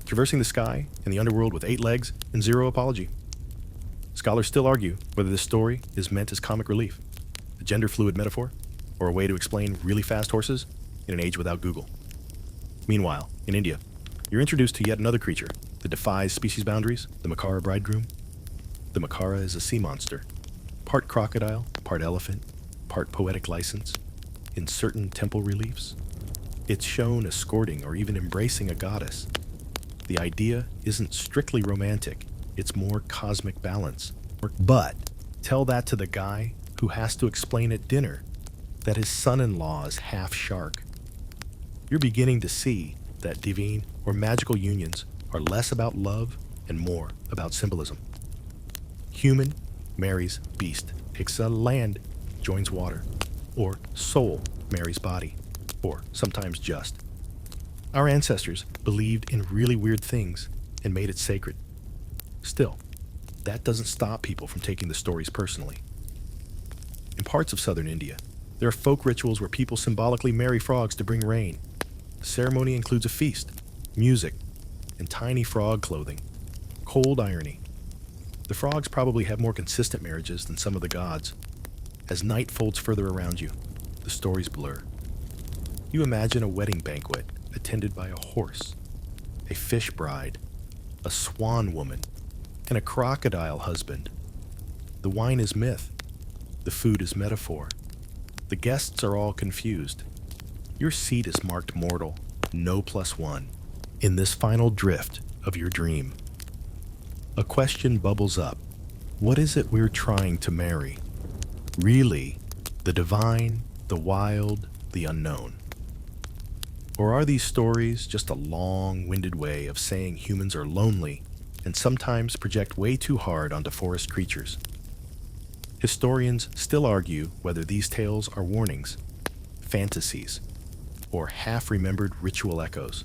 traversing the sky and the underworld with 8 legs and zero apology. Scholars still argue whether this story is meant as comic relief, a gender-fluid metaphor, or a way to explain really fast horses in an age without Google. Meanwhile, in India, you're introduced to yet another creature that defies species boundaries, the Makara bridegroom. The Makara is a sea monster, part crocodile, part elephant, part poetic license. In certain temple reliefs, it's shown escorting or even embracing a goddess. The idea isn't strictly romantic, it's more cosmic balance. But tell that to the guy who has to explain at dinner that his son-in-law is half shark. You're beginning to see that divine or magical unions are less about love and more about symbolism. Human marries beast, takes a land, joins water, or soul marries body, or sometimes just. Our ancestors believed in really weird things and made it sacred. Still, that doesn't stop people from taking the stories personally. In parts of southern India, there are folk rituals where people symbolically marry frogs to bring rain. The ceremony includes a feast, music, and tiny frog clothing. Cold irony. The frogs probably have more consistent marriages than some of the gods. As night folds further around you, the stories blur. You imagine a wedding banquet attended by a horse, a fish bride, a swan woman, and a crocodile husband. The wine is myth. The food is metaphor. The guests are all confused. Your seat is marked mortal, no +1, in this final drift of your dream. A question bubbles up. What is it we're trying to marry? Really, the divine, the wild, the unknown? Or are these stories just a long-winded way of saying humans are lonely and sometimes project way too hard onto forest creatures? Historians still argue whether these tales are warnings, fantasies, or half-remembered ritual echoes.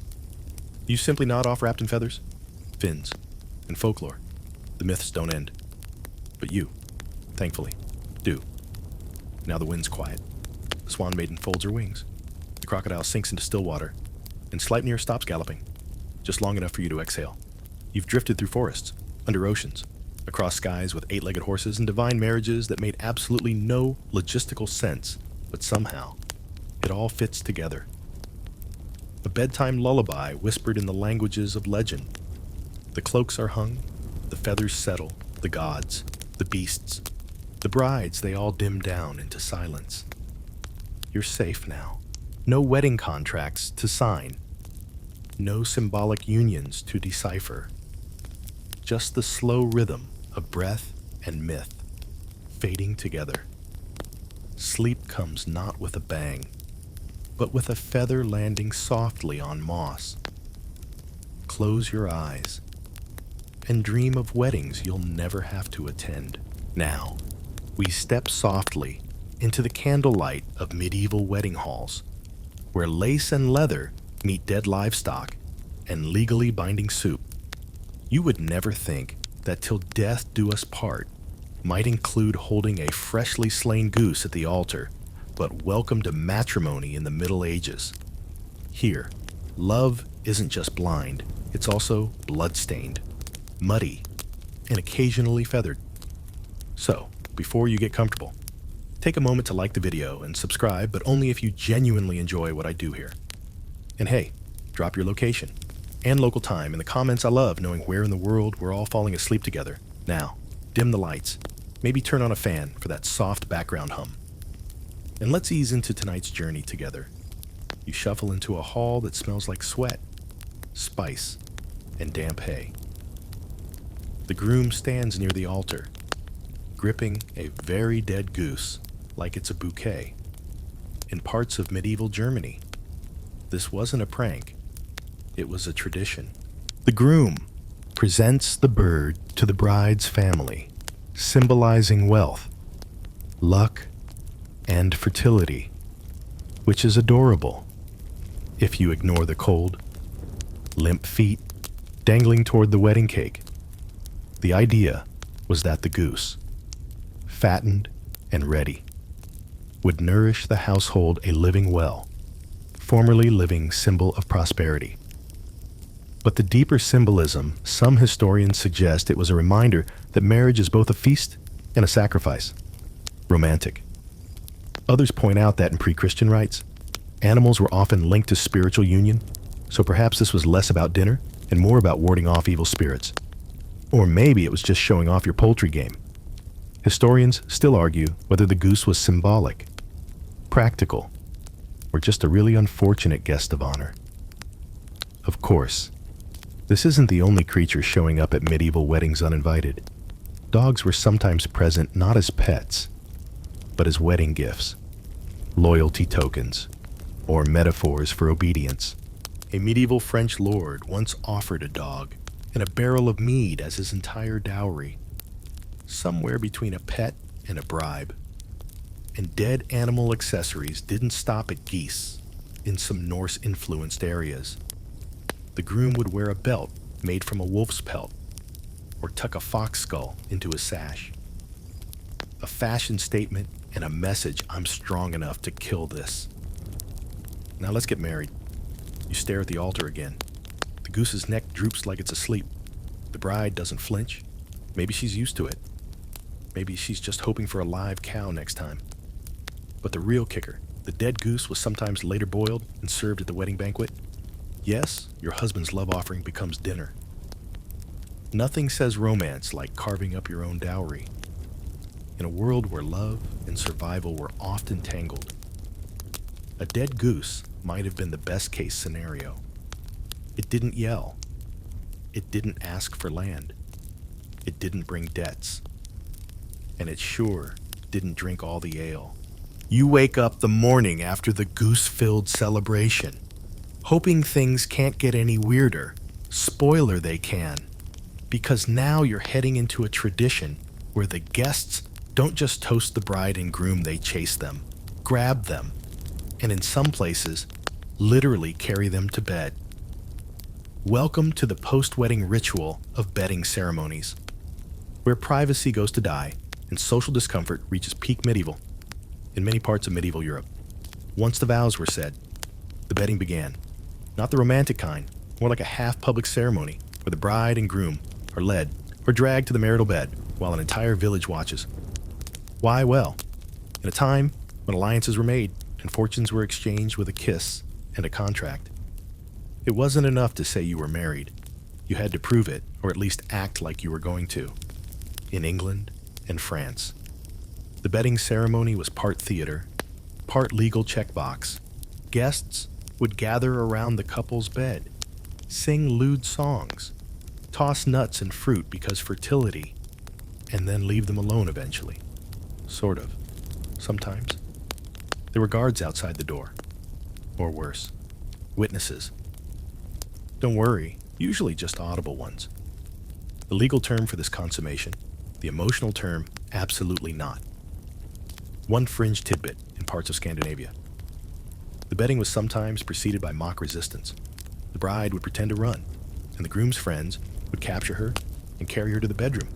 You simply nod off wrapped in feathers, fins, and folklore. The myths don't end. But you, thankfully, do. Now the wind's quiet. The swan maiden folds her wings. The crocodile sinks into still water, and Sleipnir stops galloping, just long enough for you to exhale. You've drifted through forests, under oceans, across skies with 8-legged horses and divine marriages that made absolutely no logistical sense, but somehow, it all fits together. A bedtime lullaby whispered in the languages of legend. The cloaks are hung, the feathers settle, the gods, the beasts, the brides, they all dim down into silence. You're safe now. No wedding contracts to sign. No symbolic unions to decipher. Just the slow rhythm of breath and myth fading together. Sleep comes not with a bang, but with a feather landing softly on moss. Close your eyes and dream of weddings you'll never have to attend. Now, we step softly into the candlelight of medieval wedding halls, where lace and leather meet dead livestock and legally binding soup. You would never think that till death do us part might include holding a freshly slain goose at the altar, but welcome to matrimony in the Middle Ages. Here, love isn't just blind, it's also blood-stained, muddy, and occasionally feathered. So, before you get comfortable, take a moment to like the video and subscribe, but only if you genuinely enjoy what I do here. And hey, drop your location and local time in the comments. I love knowing where in the world we're all falling asleep together. Now, dim the lights, maybe turn on a fan for that soft background hum. And let's ease into tonight's journey together. You shuffle into a hall that smells like sweat, spice, and damp hay. The groom stands near the altar, gripping a very dead goose like it's a bouquet. In parts of medieval Germany, this wasn't a prank, it was a tradition. The groom presents the bird to the bride's family, symbolizing wealth, luck, and fertility, which is adorable if you ignore the cold, limp feet dangling toward the wedding cake. The idea was that the goose, fattened and ready, would nourish the household a living well, formerly living symbol of prosperity. But the deeper symbolism, some historians suggest it was a reminder that marriage is both a feast and a sacrifice. Romantic. Others point out that in pre-Christian rites, animals were often linked to spiritual union, so perhaps this was less about dinner and more about warding off evil spirits. Or maybe it was just showing off your poultry game. Historians still argue whether the goose was symbolic, practical, or just a really unfortunate guest of honor. Of course, this isn't the only creature showing up at medieval weddings uninvited. Dogs were sometimes present not as pets, but as wedding gifts, loyalty tokens, or metaphors for obedience. A medieval French lord once offered a dog and a barrel of mead as his entire dowry, somewhere between a pet and a bribe. And dead animal accessories didn't stop at geese in some Norse-influenced areas. The groom would wear a belt made from a wolf's pelt, or tuck a fox skull into his sash. A fashion statement and a message: I'm strong enough to kill this. Now let's get married. You stare at the altar again. The goose's neck droops like it's asleep. The bride doesn't flinch. Maybe she's used to it. Maybe she's just hoping for a live cow next time. But the real kicker, the dead goose was sometimes later boiled and served at the wedding banquet. Yes, your husband's love offering becomes dinner. Nothing says romance like carving up your own dowry. In a world where love and survival were often tangled, a dead goose might have been the best case scenario. It didn't yell. It didn't ask for land. It didn't bring debts. And it sure didn't drink all the ale. You wake up the morning after the goose-filled celebration, hoping things can't get any weirder. Spoiler, they can. Because now you're heading into a tradition where the guests don't just toast the bride and groom, they chase them, grab them, and in some places, literally carry them to bed. Welcome to the post-wedding ritual of bedding ceremonies, where privacy goes to die and social discomfort reaches peak medieval in many parts of medieval Europe. Once the vows were said, the bedding began. Not the romantic kind, more like a half-public ceremony where the bride and groom are led or dragged to the marital bed while an entire village watches. Why? Well, in a time when alliances were made and fortunes were exchanged with a kiss and a contract, it wasn't enough to say you were married. You had to prove it, or at least act like you were going to. In England and France, the bedding ceremony was part theater, part legal checkbox. Guests would gather around the couple's bed, sing lewd songs, toss nuts and fruit because fertility, and then leave them alone eventually. Sort of. Sometimes. There were guards outside the door. Or worse, witnesses. Don't worry, usually just audible ones. The legal term for this consummation, the emotional term, absolutely not. One fringe tidbit in parts of Scandinavia. The bedding was sometimes preceded by mock resistance. The bride would pretend to run, and the groom's friends would capture her and carry her to the bedroom,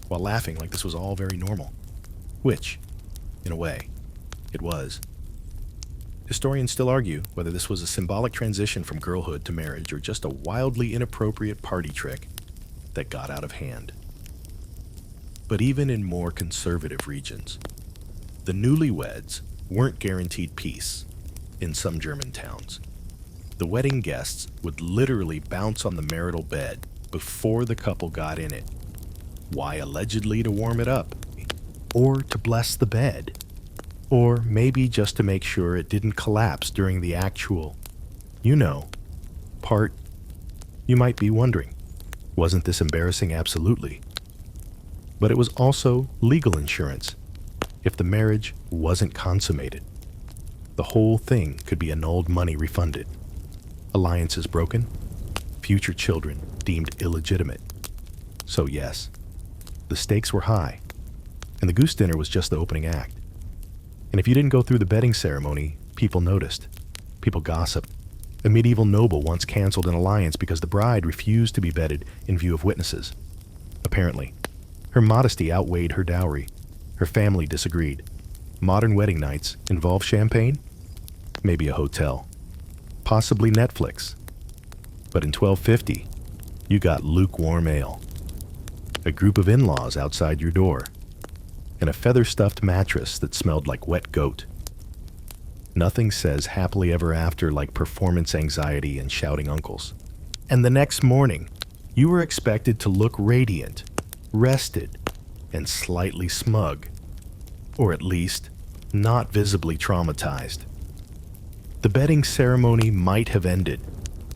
while laughing like this was all very normal. Which, in a way, it was. Historians still argue whether this was a symbolic transition from girlhood to marriage or just a wildly inappropriate party trick that got out of hand. But even in more conservative regions, the newlyweds weren't guaranteed peace in some German towns. The wedding guests would literally bounce on the marital bed before the couple got in it. Why? Allegedly to warm it up, or to bless the bed, or maybe just to make sure it didn't collapse during the actual, part. You might be wondering, wasn't this embarrassing? Absolutely. But it was also legal insurance. If the marriage wasn't consummated, the whole thing could be annulled, money refunded. Alliances broken, future children deemed illegitimate. So yes, the stakes were high, and the goose dinner was just the opening act. And if you didn't go through the bedding ceremony, people noticed. People gossiped. A medieval noble once canceled an alliance because the bride refused to be bedded in view of witnesses. Apparently, her modesty outweighed her dowry. Her family disagreed. Modern wedding nights involve champagne? Maybe a hotel. Possibly Netflix. But in 1250, you got lukewarm ale, a group of in-laws outside your door, and a feather-stuffed mattress that smelled like wet goat. Nothing says happily ever after like performance anxiety and shouting uncles. And the next morning, you were expected to look radiant, rested, and slightly smug, or at least not visibly traumatized. The bedding ceremony might have ended,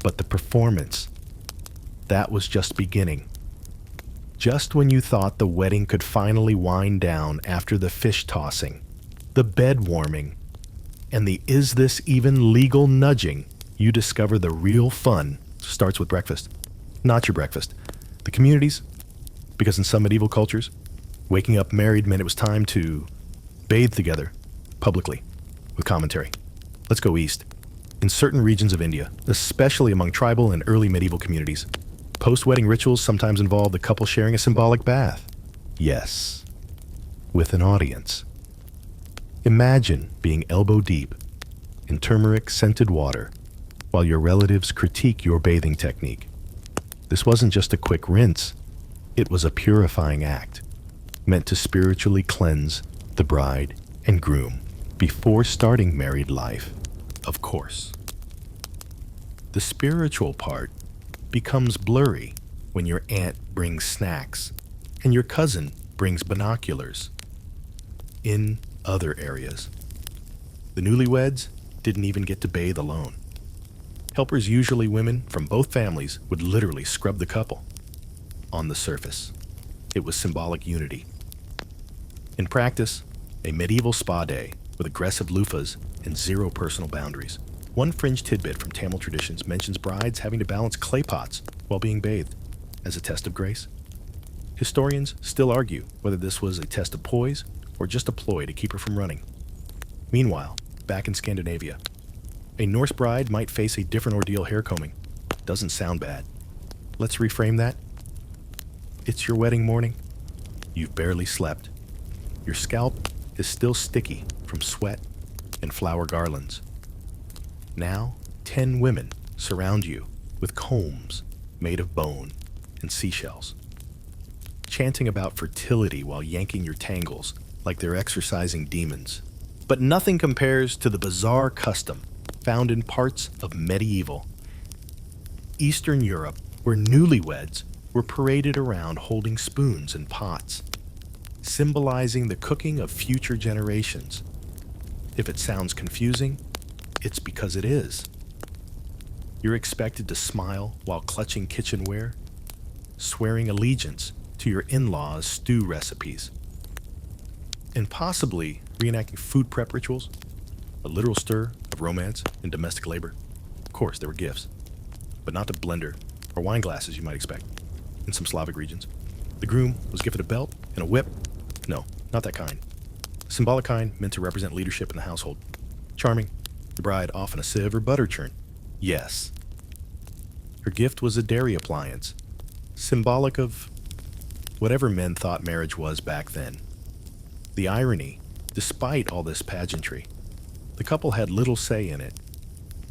but the performance, that was just beginning. Just when you thought the wedding could finally wind down after the fish tossing, the bed warming, and the is this even legal nudging, you discover the real fun starts with breakfast. Not your breakfast. The communities, because in some medieval cultures, waking up married meant it was time to bathe together, publicly, with commentary. Let's go east. In certain regions of India, especially among tribal and early medieval communities, post-wedding rituals sometimes involve the couple sharing a symbolic bath. Yes, with an audience. Imagine being elbow deep in turmeric-scented water while your relatives critique your bathing technique. This wasn't just a quick rinse, it was a purifying act, meant to spiritually cleanse the bride and groom before starting married life, of course. The spiritual part becomes blurry when your aunt brings snacks and your cousin brings binoculars. In other areas, the newlyweds didn't even get to bathe alone. Helpers, usually women from both families, would literally scrub the couple. On the surface, it was symbolic unity. In practice, a medieval spa day with aggressive loofahs and zero personal boundaries. One fringe tidbit from Tamil traditions mentions brides having to balance clay pots while being bathed as a test of grace. Historians still argue whether this was a test of poise or just a ploy to keep her from running. Meanwhile, back in Scandinavia, A Norse bride might face a different ordeal hair combing. Doesn't sound bad. Let's reframe that. It's your wedding morning. You've barely slept. Your scalp is still sticky from sweat and flower garlands. Now, 10 women surround you with combs made of bone and seashells, chanting about fertility while yanking your tangles like they're exorcising demons. But nothing compares to the bizarre custom found in parts of medieval Eastern Europe, where newlyweds were paraded around holding spoons and pots, symbolizing the cooking of future generations. If it sounds confusing, it's because it is. You're expected to smile while clutching kitchenware, swearing allegiance to your in-laws' stew recipes, and possibly reenacting food prep rituals, a literal stir of romance and domestic labor. Of course, there were gifts, but not the blender or wine glasses you might expect in some Slavic regions. The groom was gifted a belt and a whip. No, not that kind. Symbolic kind meant to represent leadership in the household. Charming, the bride often a sieve or butter churn. Yes. Her gift was a dairy appliance, symbolic of whatever men thought marriage was back then. The irony, despite all this pageantry, the couple had little say in it.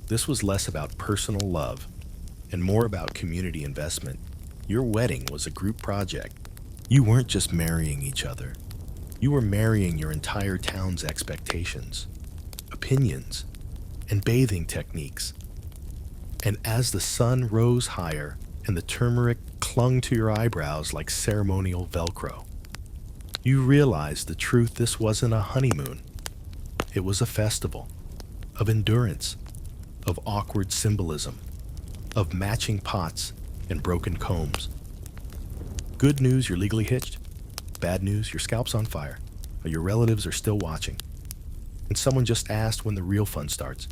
This was less about personal love and more about community investment. Your wedding was a group project. You weren't just marrying each other. You were marrying your entire town's expectations, opinions, and bathing techniques. And as the sun rose higher and the turmeric clung to your eyebrows like ceremonial Velcro, you realized the truth. This wasn't a honeymoon. It was a festival of endurance, of awkward symbolism, of matching pots and broken combs. Good news, you're legally hitched. Bad news, your scalp's on fire, or your relatives are still watching. And someone just asked when the real fun starts,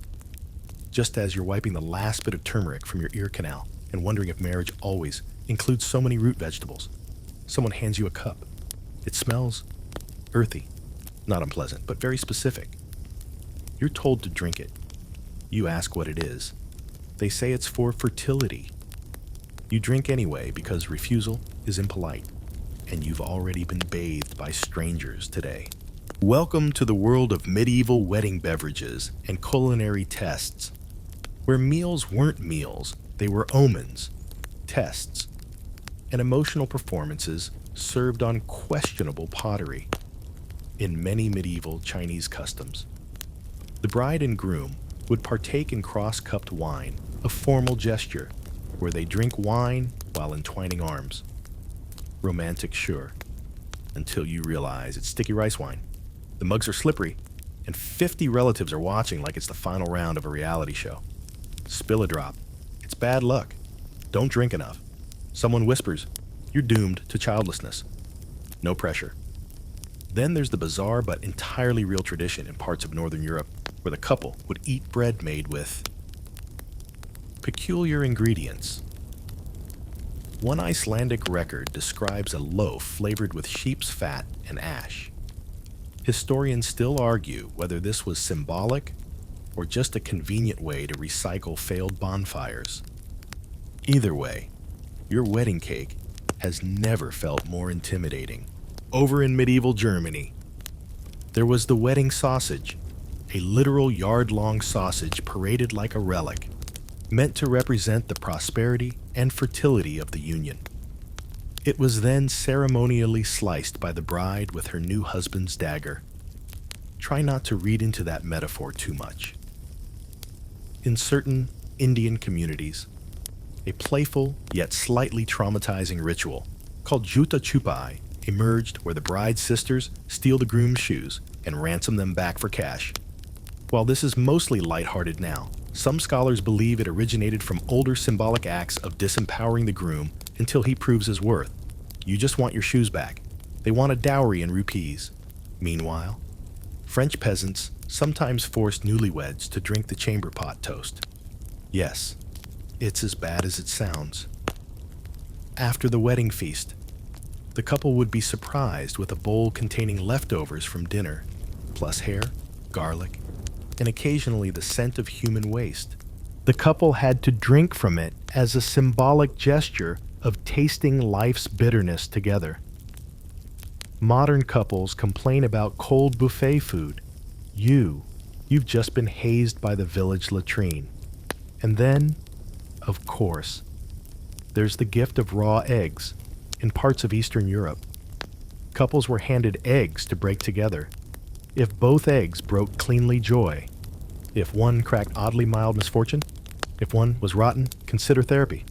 just as you're wiping the last bit of turmeric from your ear canal and wondering if marriage always includes so many root vegetables. Someone hands you a cup. It smells earthy, not unpleasant, but very specific. You're told to drink it. You ask what it is. They say it's for fertility. You drink anyway because refusal is impolite, and you've already been bathed by strangers today. Welcome to the world of medieval wedding beverages and culinary tests, where meals weren't meals, they were omens, tests, and emotional performances served on questionable pottery. In many medieval Chinese customs, the bride and groom would partake in cross-cupped wine, a formal gesture where they drink wine while entwining arms. Romantic, sure, until you realize it's sticky rice wine. The mugs are slippery, and 50 relatives are watching like it's the final round of a reality show. Spill a drop. It's bad luck. Don't drink enough. Someone whispers, you're doomed to childlessness. No pressure. Then there's the bizarre but entirely real tradition in parts of Northern Europe where the couple would eat bread made with peculiar ingredients. One Icelandic record describes a loaf flavored with sheep's fat and ash. Historians still argue whether this was symbolic or just a convenient way to recycle failed bonfires. Either way, your wedding cake has never felt more intimidating. Over in medieval Germany, there was the wedding sausage, a literal yard-long sausage paraded like a relic, meant to represent the prosperity and fertility of the union. It was then ceremonially sliced by the bride with her new husband's dagger. Try not to read into that metaphor too much. In certain Indian communities, a playful yet slightly traumatizing ritual called Juta Chupai emerged where the bride's sisters steal the groom's shoes and ransom them back for cash. While this is mostly lighthearted now, some scholars believe it originated from older symbolic acts of disempowering the groom until he proves his worth. You just want your shoes back. They want a dowry in rupees. Meanwhile, French peasants sometimes forced newlyweds to drink the chamber pot toast. Yes, it's as bad as it sounds. After the wedding feast, the couple would be surprised with a bowl containing leftovers from dinner, plus hair, garlic, and occasionally the scent of human waste. The couple had to drink from it as a symbolic gesture of tasting life's bitterness together. Modern couples complain about cold buffet food. You've just been hazed by the village latrine. And then, of course, there's the gift of raw eggs. In parts of Eastern Europe, couples were handed eggs to break together. If both eggs broke cleanly, joy. If one cracked oddly mild, misfortune. If one was rotten, consider therapy.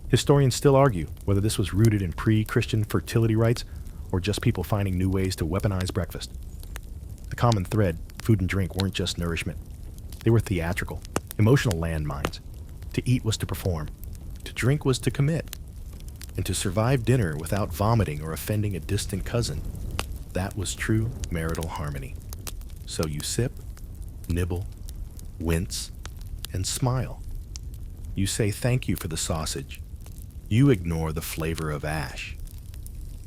Historians still argue whether this was rooted in pre-Christian fertility rites or just people finding new ways to weaponize breakfast. The common thread, food and drink, weren't just nourishment. They were theatrical, emotional landmines. To eat was to perform. To drink was to commit. And to survive dinner without vomiting or offending a distant cousin, that was true marital harmony. So you sip, nibble, wince, and smile. You say thank you for the sausage. You ignore the flavor of ash.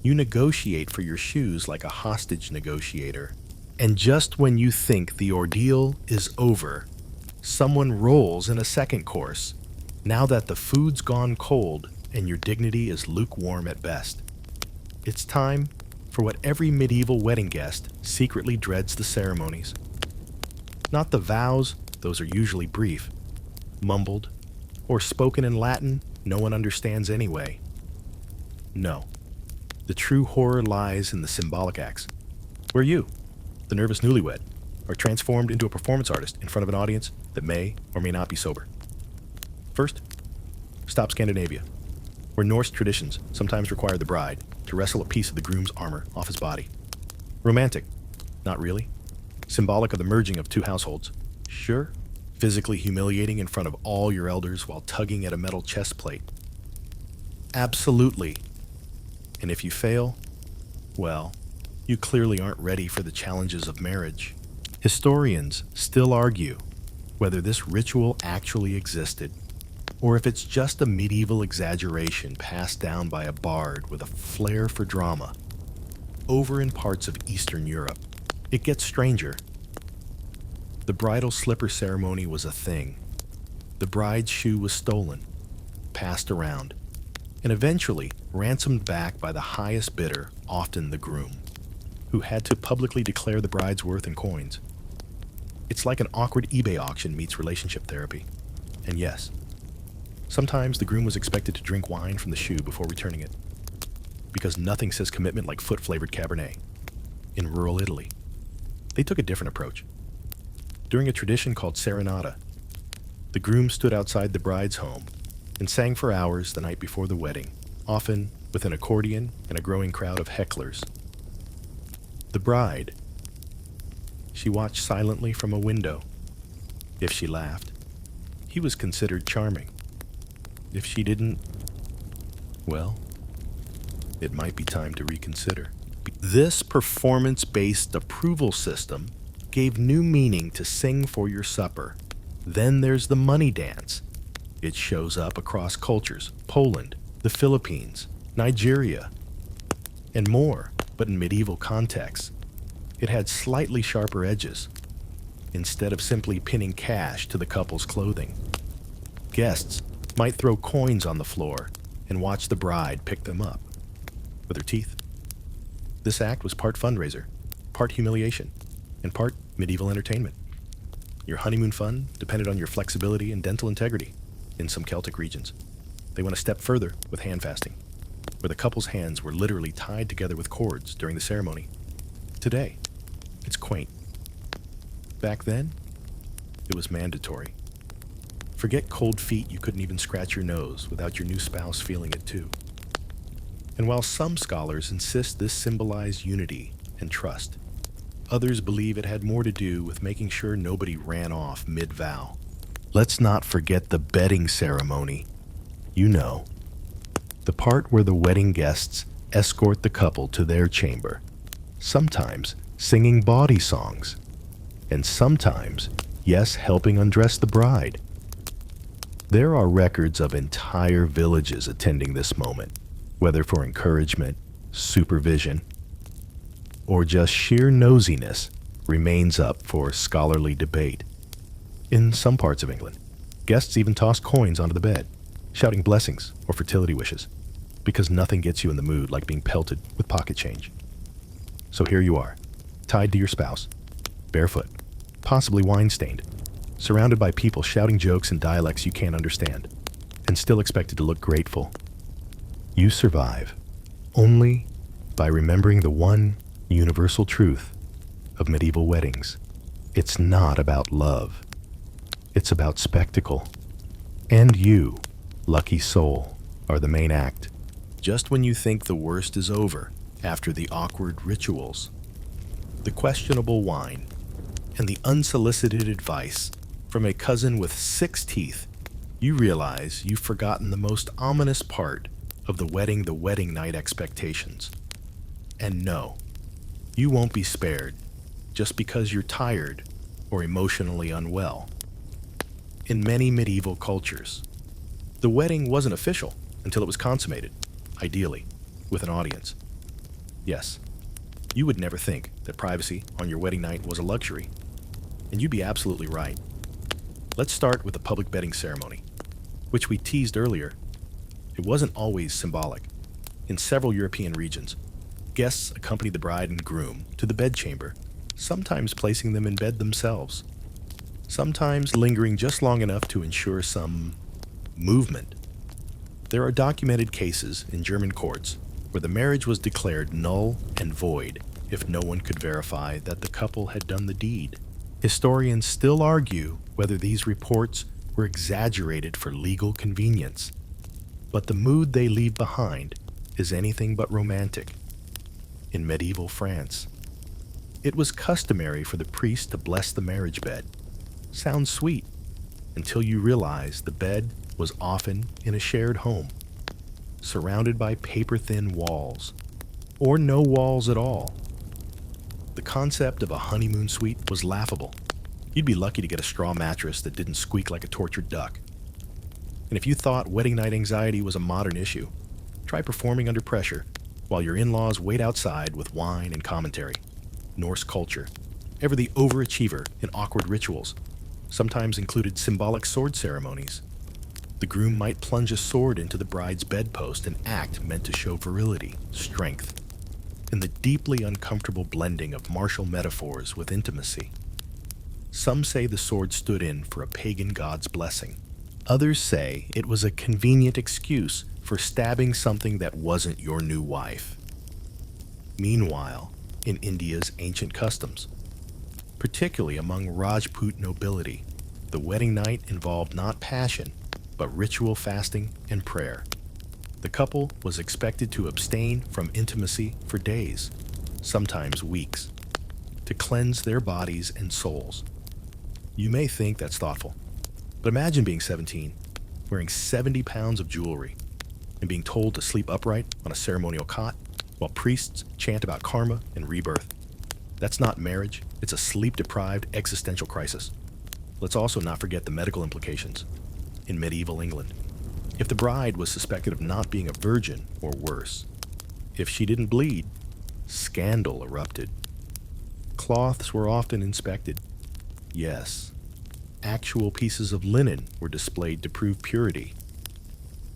You negotiate for your shoes like a hostage negotiator. And just when you think the ordeal is over, someone rolls in a second course, now that the food's gone cold and your dignity is lukewarm at best. It's time for what every medieval wedding guest secretly dreads: the ceremonies. Not the vows, those are usually brief, mumbled, or spoken in Latin no one understands anyway. No, the true horror lies in the symbolic acts, where you, the nervous newlywed, are transformed into a performance artist in front of an audience that may or may not be sober. First, stop Scandinavia, where Norse traditions sometimes require the bride to wrestle a piece of the groom's armor off his body. Romantic, not really. Symbolic of the merging of two households. Sure, physically humiliating in front of all your elders while tugging at a metal chest plate. Absolutely. And if you fail, well, you clearly aren't ready for the challenges of marriage. Historians still argue whether this ritual actually existed, or if it's just a medieval exaggeration passed down by a bard with a flair for drama. Over in parts of Eastern Europe, it gets stranger. The bridal slipper ceremony was a thing. The bride's shoe was stolen, passed around, and eventually ransomed back by the highest bidder, often the groom, who had to publicly declare the bride's worth in coins. It's like an awkward eBay auction meets relationship therapy. And yes, sometimes the groom was expected to drink wine from the shoe before returning it, because nothing says commitment like foot-flavored Cabernet. In rural Italy, they took a different approach. During a tradition called serenata, the groom stood outside the bride's home and sang for hours the night before the wedding, often with an accordion and a growing crowd of hecklers. The bride, she watched silently from a window. If she laughed, he was considered charming. If she didn't, well, it might be time to reconsider. This performance-based approval system gave new meaning to sing for your supper. Then there's the money dance. It shows up across cultures: Poland, the Philippines, Nigeria, and more, but in medieval contexts. It had slightly sharper edges. Instead of simply pinning cash to the couple's clothing, guests might throw coins on the floor and watch the bride pick them up with her teeth. This act was part fundraiser, part humiliation, and part medieval entertainment. Your honeymoon fund depended on your flexibility and dental integrity. In some Celtic regions, they went a step further with hand fasting, where the couple's hands were literally tied together with cords during the ceremony. Today, it's quaint. Back then, it was mandatory. Forget cold feet you couldn't even scratch your nose without your new spouse feeling it too. And while some scholars insist this symbolized unity and trust, others believe it had more to do with making sure nobody ran off mid-vow. Let's not forget the bedding ceremony. You know, the part where the wedding guests escort the couple to their chamber, sometimes singing bawdy songs, and sometimes, yes, helping undress the bride. There are records of entire villages attending this moment, whether for encouragement, supervision, or just sheer nosiness. remains up for scholarly debate. In some parts of England, guests even toss coins onto the bed, shouting blessings or fertility wishes, because nothing gets you in the mood like being pelted with pocket change. So here you are, tied to your spouse, barefoot, possibly wine-stained, surrounded by people shouting jokes in dialects you can't understand, and still expected to look grateful. You survive only by remembering the one universal truth of medieval weddings. It's not about love. It's about spectacle. And you, lucky soul, are the main act. Just when you think the worst is over, after the awkward rituals, the questionable wine, and the unsolicited advice from a cousin with 6 teeth, you realize you've forgotten the most ominous part of the wedding night expectations. And no, you won't be spared just because you're tired or emotionally unwell. In many medieval cultures, the wedding wasn't official until it was consummated, ideally, with an audience. Yes, you would never think that privacy on your wedding night was a luxury, and you'd be absolutely right. Let's start with the public bedding ceremony, which we teased earlier. It wasn't always symbolic. In several European regions, guests accompanied the bride and groom to the bedchamber, sometimes placing them in bed themselves, sometimes lingering just long enough to ensure some movement. There are documented cases in German courts where the marriage was declared null and void if no one could verify that the couple had done the deed. Historians still argue whether these reports were exaggerated for legal convenience, but the mood they leave behind is anything but romantic. In medieval France, it was customary for the priest to bless the marriage bed. Sounds sweet, until you realize the bed was often in a shared home, surrounded by paper-thin walls, or no walls at all. The concept of a honeymoon suite was laughable. You'd be lucky to get a straw mattress that didn't squeak like a tortured duck. And if you thought wedding night anxiety was a modern issue, try performing under pressure while your in-laws wait outside with wine and commentary. Norse culture, ever the overachiever in awkward rituals, sometimes included symbolic sword ceremonies. The groom might plunge a sword into the bride's bedpost, an act meant to show virility, strength, and the deeply uncomfortable blending of martial metaphors with intimacy. Some say the sword stood in for a pagan god's blessing. Others say it was a convenient excuse for stabbing something that wasn't your new wife. Meanwhile, in India's ancient customs, particularly among Rajput nobility, the wedding night involved not passion, but ritual fasting and prayer. The couple was expected to abstain from intimacy for days, sometimes weeks, to cleanse their bodies and souls. You may think that's thoughtful, but imagine being 17, wearing 70 pounds of jewelry, and being told to sleep upright on a ceremonial cot while priests chant about karma and rebirth. That's not marriage, it's a sleep-deprived existential crisis. Let's also not forget the medical implications. In medieval England, if the bride was suspected of not being a virgin, or worse, if she didn't bleed, scandal erupted. Cloths were often inspected. Yes, actual pieces of linen were displayed to prove purity.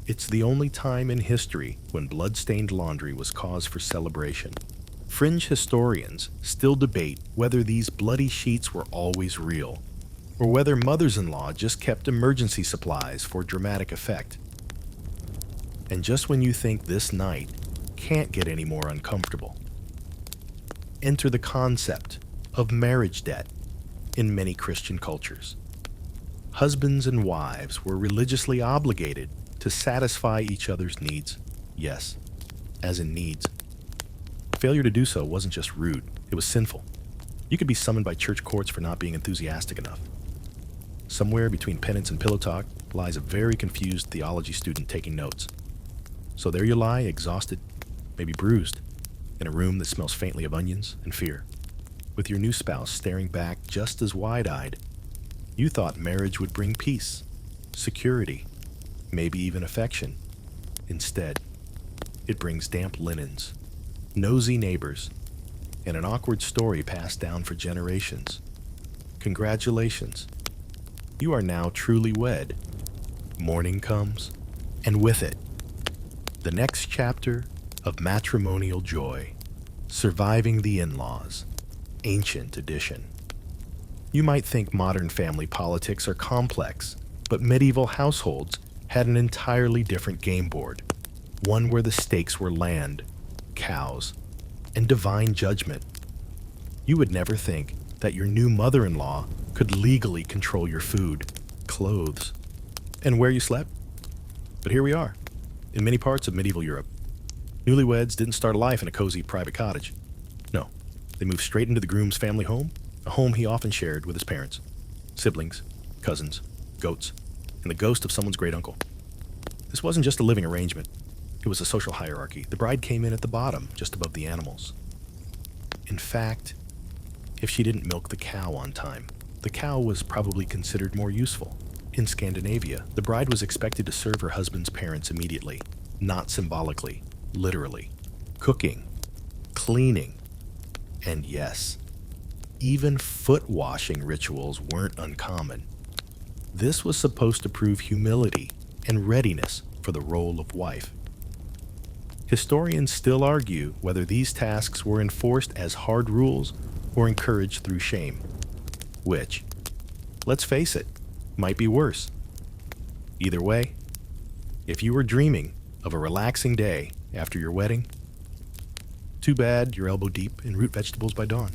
It's the only time in history when blood-stained laundry was cause for celebration. Fringe historians still debate whether these bloody sheets were always real, or whether mothers-in-law just kept emergency supplies for dramatic effect. And just when you think this night can't get any more uncomfortable, enter the concept of marriage debt in many Christian cultures. Husbands and wives were religiously obligated to satisfy each other's needs. Yes, as in needs. Failure to do so wasn't just rude, it was sinful. You could be summoned by church courts for not being enthusiastic enough. Somewhere between penance and pillow talk lies a very confused theology student taking notes. So there you lie, exhausted, maybe bruised, in a room that smells faintly of onions and fear, with your new spouse staring back just as wide-eyed. You thought marriage would bring peace, security, maybe even affection. Instead, it brings damp linens, nosy neighbors, and an awkward story passed down for generations. Congratulations. You are now truly wed. Morning comes, and with it, the next chapter of matrimonial joy, surviving the in-laws, ancient edition. You might think modern family politics are complex, but medieval households had an entirely different game board, one where the stakes were land, cows, and divine judgment. You would never think that your new mother-in-law could legally control your food, clothes, and where you slept. But here we are, in many parts of medieval Europe. Newlyweds didn't start a life in a cozy private cottage. No, they moved straight into the groom's family home, a home he often shared with his parents, siblings, cousins, goats, and the ghost of someone's great uncle. This wasn't just a living arrangement. It was a social hierarchy. The bride came in at the bottom, just above the animals. In fact, if she didn't milk the cow on time, the cow was probably considered more useful. In Scandinavia, the bride was expected to serve her husband's parents immediately, not symbolically, literally. Cooking, cleaning, and yes, even foot washing rituals weren't uncommon. This was supposed to prove humility and readiness for the role of wife. Historians still argue whether these tasks were enforced as hard rules or encouraged through shame, which, let's face it, might be worse. Either way, if you were dreaming of a relaxing day after your wedding, too bad you're elbow deep in root vegetables by dawn.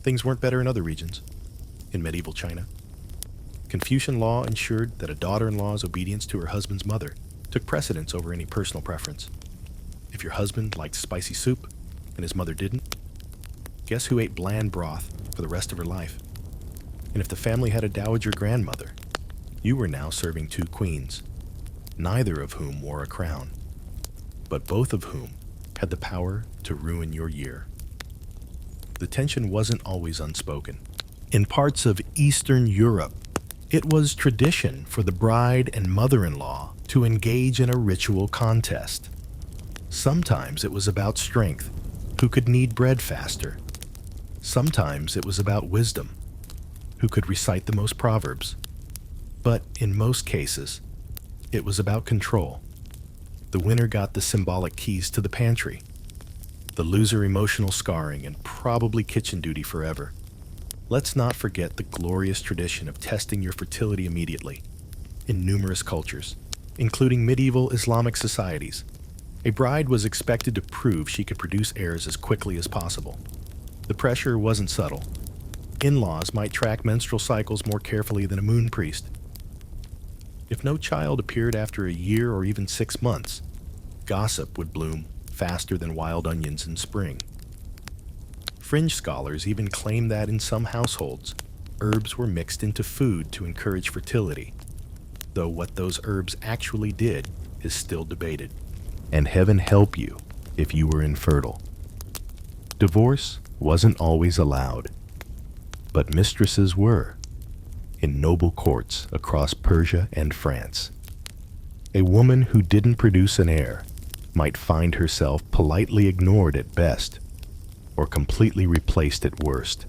Things weren't better in other regions. In medieval China, Confucian law ensured that a daughter-in-law's obedience to her husband's mother took precedence over any personal preference. If your husband liked spicy soup and his mother didn't, guess who ate bland broth for the rest of her life? And if the family had a dowager grandmother, you were now serving two queens, neither of whom wore a crown, but both of whom had the power to ruin your year. The tension wasn't always unspoken. In parts of Eastern Europe, it was tradition for the bride and mother-in-law to engage in a ritual contest. Sometimes it was about strength, who could knead bread faster. Sometimes it was about wisdom, who could recite the most proverbs. But in most cases, it was about control. The winner got the symbolic keys to the pantry, the loser emotional scarring and probably kitchen duty forever. Let's not forget the glorious tradition of testing your fertility immediately. In numerous cultures, including medieval Islamic societies, a bride was expected to prove she could produce heirs as quickly as possible. The pressure wasn't subtle. In-laws might track menstrual cycles more carefully than a moon priest. If no child appeared after a year or even 6 months, gossip would bloom faster than wild onions in spring. Fringe scholars even claim that in some households, herbs were mixed into food to encourage fertility, though what those herbs actually did is still debated. And heaven help you if you were infertile. Divorce wasn't always allowed, but mistresses were, in noble courts across Persia and France. A woman who didn't produce an heir might find herself politely ignored at best, or completely replaced at worst.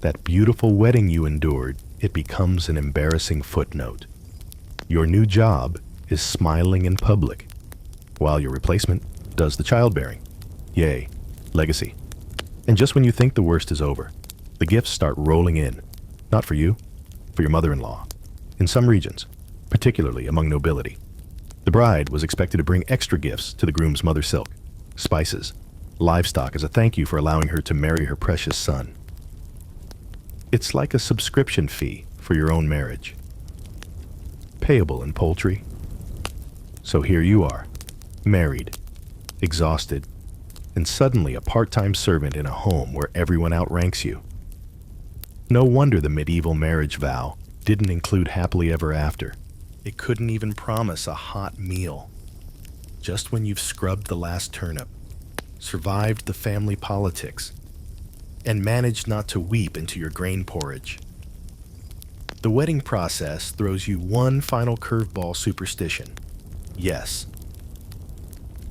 That beautiful wedding you endured, it becomes an embarrassing footnote. Your new job is smiling in public, while your replacement does the childbearing. Yay, legacy. And just when you think the worst is over, the gifts start rolling in. Not for you, for your mother-in-law. In some regions, particularly among nobility, the bride was expected to bring extra gifts to the groom's mother silk, spices, livestock as a thank you for allowing her to marry her precious son. It's like a subscription fee for your own marriage, payable in poultry. So here you are, married, exhausted, and suddenly a part-time servant in a home where everyone outranks you. No wonder the medieval marriage vow didn't include happily ever after. It couldn't even promise a hot meal. Just when you've scrubbed the last turnip, survived the family politics, and managed not to weep into your grain porridge. The wedding process throws you one final curveball superstition. Yes.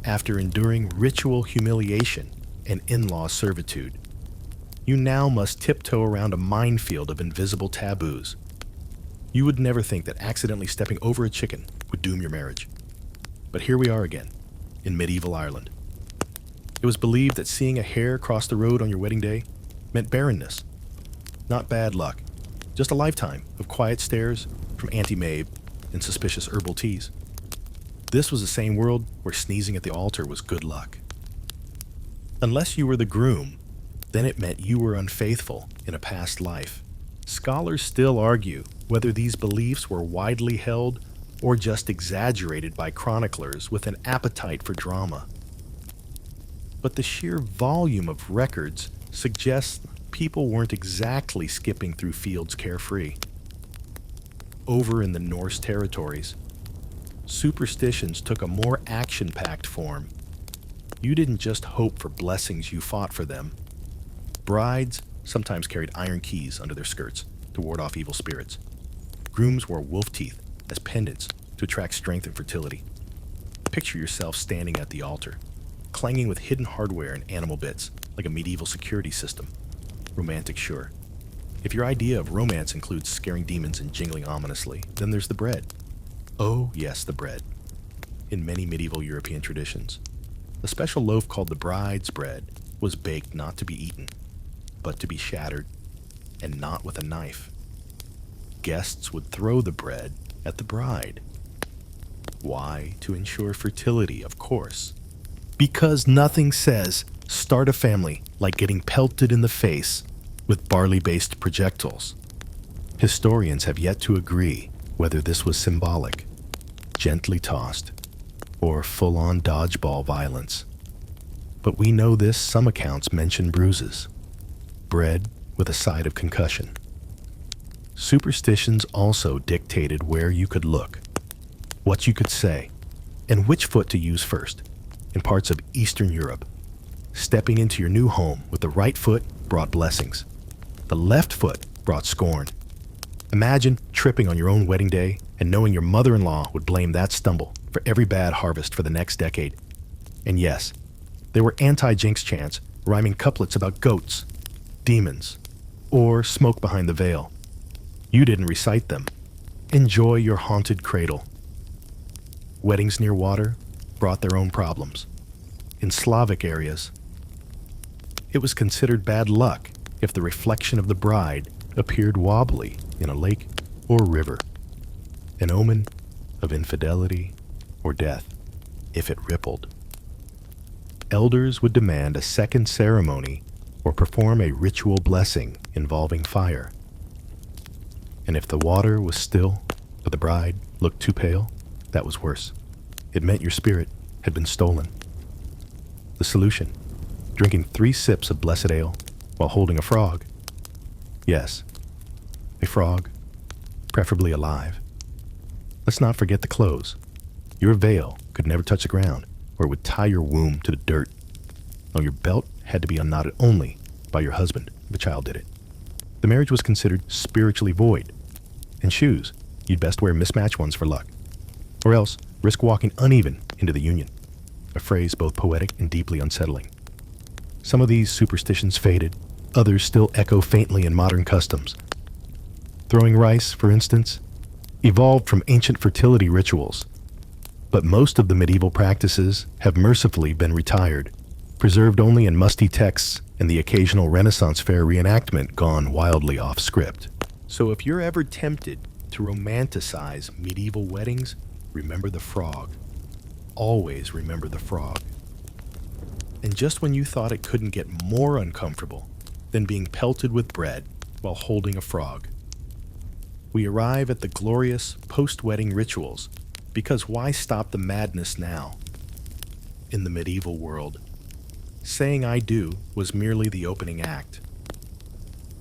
After enduring ritual humiliation and in-law servitude. You now must tiptoe around a minefield of invisible taboos. You would never think that accidentally stepping over a chicken would doom your marriage. But here we are again, in medieval Ireland. It was believed that seeing a hare cross the road on your wedding day meant barrenness. Not bad luck, just a lifetime of quiet stares from Auntie Mabe and suspicious herbal teas. This was the same world where sneezing at the altar was good luck. Unless you were the groom, then it meant you were unfaithful in a past life. Scholars still argue whether these beliefs were widely held or just exaggerated by chroniclers with an appetite for drama. But the sheer volume of records suggests people weren't exactly skipping through fields carefree. Over in the Norse territories, superstitions took a more action-packed form. You didn't just hope for blessings, you fought for them. Brides sometimes carried iron keys under their skirts to ward off evil spirits. Grooms wore wolf teeth as pendants to attract strength and fertility. Picture yourself standing at the altar, clanging with hidden hardware and animal bits like a medieval security system. Romantic, sure. If your idea of romance includes scaring demons and jingling ominously, then there's the bread. Oh, yes, the bread. In many medieval European traditions, a special loaf called the bride's bread was baked not to be eaten, but to be shattered, and not with a knife. Guests would throw the bread at the bride. Why? To ensure fertility, of course. Because nothing says start a family like getting pelted in the face with barley-based projectiles. Historians have yet to agree whether this was symbolic, gently tossed, or full-on dodgeball violence. But we know this, some accounts mention bruises, bread with a side of concussion. Superstitions also dictated where you could look, what you could say, and which foot to use first. In parts of Eastern Europe, stepping into your new home with the right foot brought blessings. The left foot brought scorn. Imagine tripping on your own wedding day and knowing your mother-in-law would blame that stumble for every bad harvest for the next decade. And yes, there were anti-jinx chants rhyming couplets about goats, demons, or smoke behind the veil. You didn't recite them. Enjoy your haunted cradle. Weddings near water brought their own problems. In Slavic areas, it was considered bad luck if the reflection of the bride appeared wobbly in a lake or river, an omen of infidelity or death if it rippled. Elders would demand a second ceremony or perform a ritual blessing involving fire. And if the water was still, but the bride looked too pale, that was worse. It meant your spirit had been stolen. The solution: drinking 3 sips of blessed ale while holding a frog. Yes, a frog, preferably alive. Let's not forget the clothes. Your veil could never touch the ground, or it would tie your womb to the dirt. No, your belt had to be unknotted only by your husband if a child did it. The marriage was considered spiritually void. And shoes, you'd best wear mismatched ones for luck, or else risk walking uneven into the union, a phrase both poetic and deeply unsettling. Some of these superstitions faded, others still echo faintly in modern customs. Throwing rice, for instance, evolved from ancient fertility rituals, but most of the medieval practices have mercifully been retired, preserved only in musty texts and the occasional Renaissance fair reenactment gone wildly off script. So if you're ever tempted to romanticize medieval weddings, remember the frog. Always remember the frog. And just when you thought it couldn't get more uncomfortable than being pelted with bread while holding a frog, we arrive at the glorious post-wedding rituals, because why stop the madness now? In the medieval world, saying I do was merely the opening act.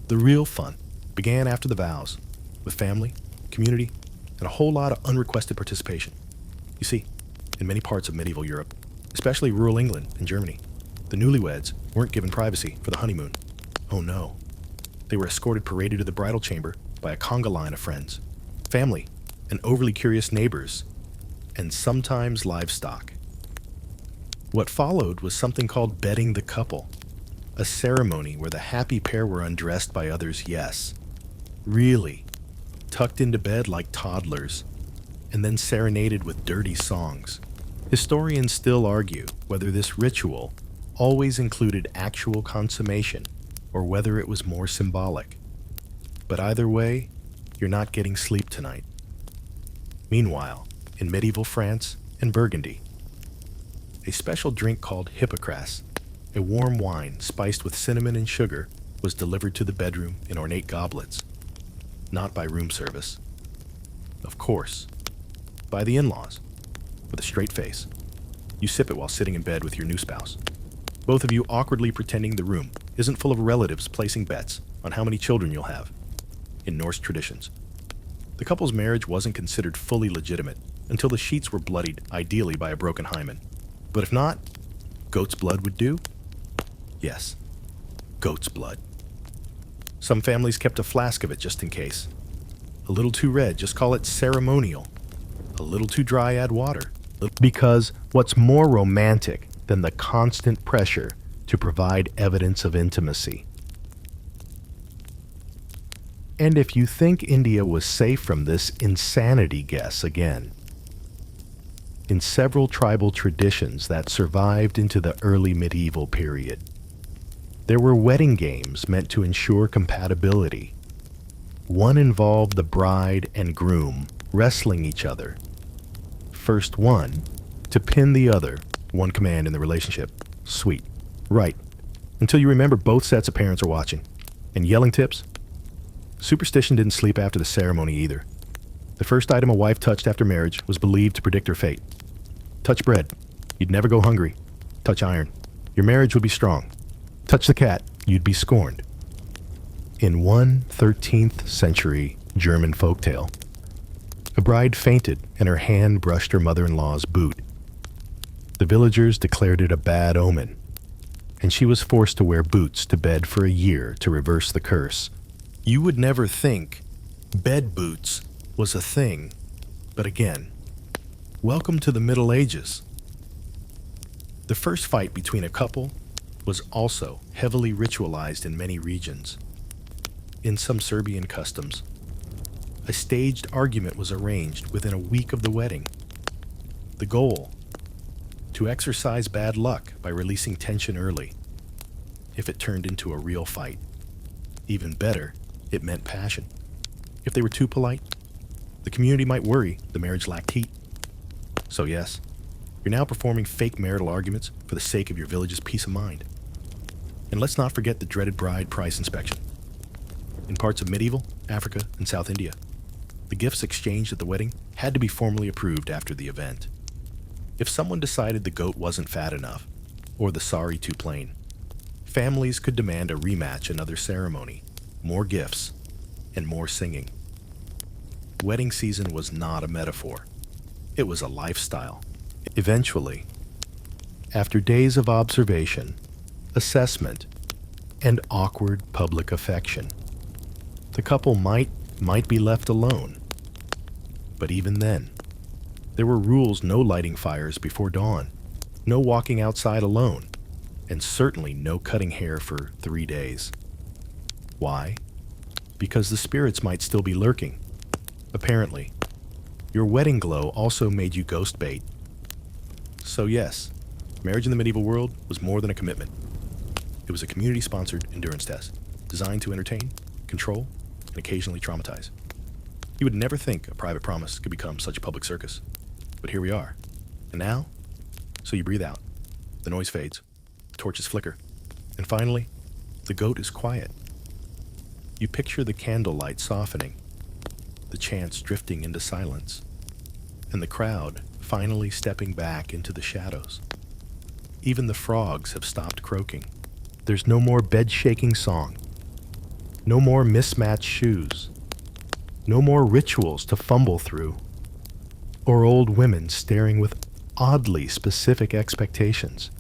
The real fun began after the vows, with family, community, and a whole lot of unrequested participation. You see, in many parts of medieval Europe, especially rural England and Germany, the newlyweds weren't given privacy for the honeymoon. Oh no. They were escorted paraded to the bridal chamber by a conga line of friends, family, and overly curious neighbors, and sometimes livestock. What followed was something called bedding the couple, a ceremony where the happy pair were undressed by others, yes, really, tucked into bed like toddlers, and then serenaded with dirty songs. Historians still argue whether this ritual always included actual consummation or whether it was more symbolic. But either way, you're not getting sleep tonight. Meanwhile, in medieval France and Burgundy, a special drink called hippocras, a warm wine spiced with cinnamon and sugar, was delivered to the bedroom in ornate goblets, not by room service. Of course, by the in-laws, with a straight face. You sip it while sitting in bed with your new spouse, both of you awkwardly pretending the room isn't full of relatives placing bets on how many children you'll have. In Norse traditions, the couple's marriage wasn't considered fully legitimate until the sheets were bloodied, ideally by a broken hymen. But if not, goat's blood would do? Yes, goat's blood. Some families kept a flask of it just in case. A little too red, just call it ceremonial. A little too dry, add water. Because what's more romantic than the constant pressure to provide evidence of intimacy? And if you think India was safe from this insanity, guess again. In several tribal traditions that survived into the early medieval period, there were wedding games meant to ensure compatibility. One involved the bride and groom wrestling each other. First one to pin the other, one command in the relationship. Sweet. Right. Until you remember both sets of parents are watching. And yelling tips? Superstition didn't sleep after the ceremony either. The first item a wife touched after marriage was believed to predict her fate. Touch bread. You'd never go hungry. Touch iron. Your marriage would be strong. Touch the cat. You'd be scorned. In one 13th century German folktale, a bride fainted and her hand brushed her mother-in-law's boot. The villagers declared it a bad omen, and she was forced to wear boots to bed for a year to reverse the curse. You would never think bed boots was a thing, but again, welcome to the Middle Ages. The first fight between a couple was also heavily ritualized in many regions. In some Serbian customs, a staged argument was arranged within a week of the wedding. The goal: to exercise bad luck by releasing tension early. If it turned into a real fight, even better, it meant passion. If they were too polite, the community might worry the marriage lacked heat. So yes, you're now performing fake marital arguments for the sake of your village's peace of mind. And let's not forget the dreaded bride price inspection. In parts of medieval Africa and South India, the gifts exchanged at the wedding had to be formally approved after the event. If someone decided the goat wasn't fat enough, or the sari too plain, families could demand a rematch, another ceremony, more gifts, and more singing. Wedding season was not a metaphor. It was a lifestyle. Eventually, after days of observation, assessment, and awkward public affection, the couple might be left alone. But even then, there were rules: no lighting fires before dawn, no walking outside alone, and certainly no cutting hair for 3 days. Why? Because the spirits might still be lurking. Apparently, your wedding glow also made you ghost bait. So yes, marriage in the medieval world was more than a commitment. It was a community-sponsored endurance test, designed to entertain, control, and occasionally traumatize. You would never think a private promise could become such a public circus. But here we are. And now, so you breathe out. The noise fades. The torches flicker. And finally, the goat is quiet. You picture the candlelight softening, the chants drifting into silence, and the crowd finally stepping back into the shadows. Even the frogs have stopped croaking. There's no more bed-shaking song. No more mismatched shoes. No more rituals to fumble through. Or old women staring with oddly specific expectations.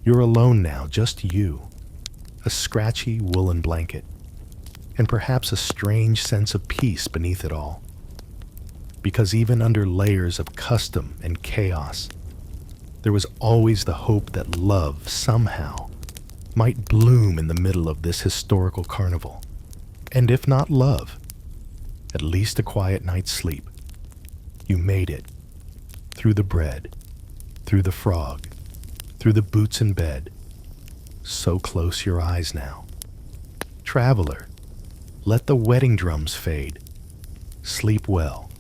You're alone now, just you, a scratchy woolen blanket, and perhaps a strange sense of peace beneath it all. Because even under layers of custom and chaos, There was always the hope that love, somehow, might bloom in the middle of this historical carnival. And if not love, at least a quiet night's sleep. You made it. Through the bread, through the frog, through the boots in bed. So close your eyes now. Traveler, let the wedding drums fade. Sleep well.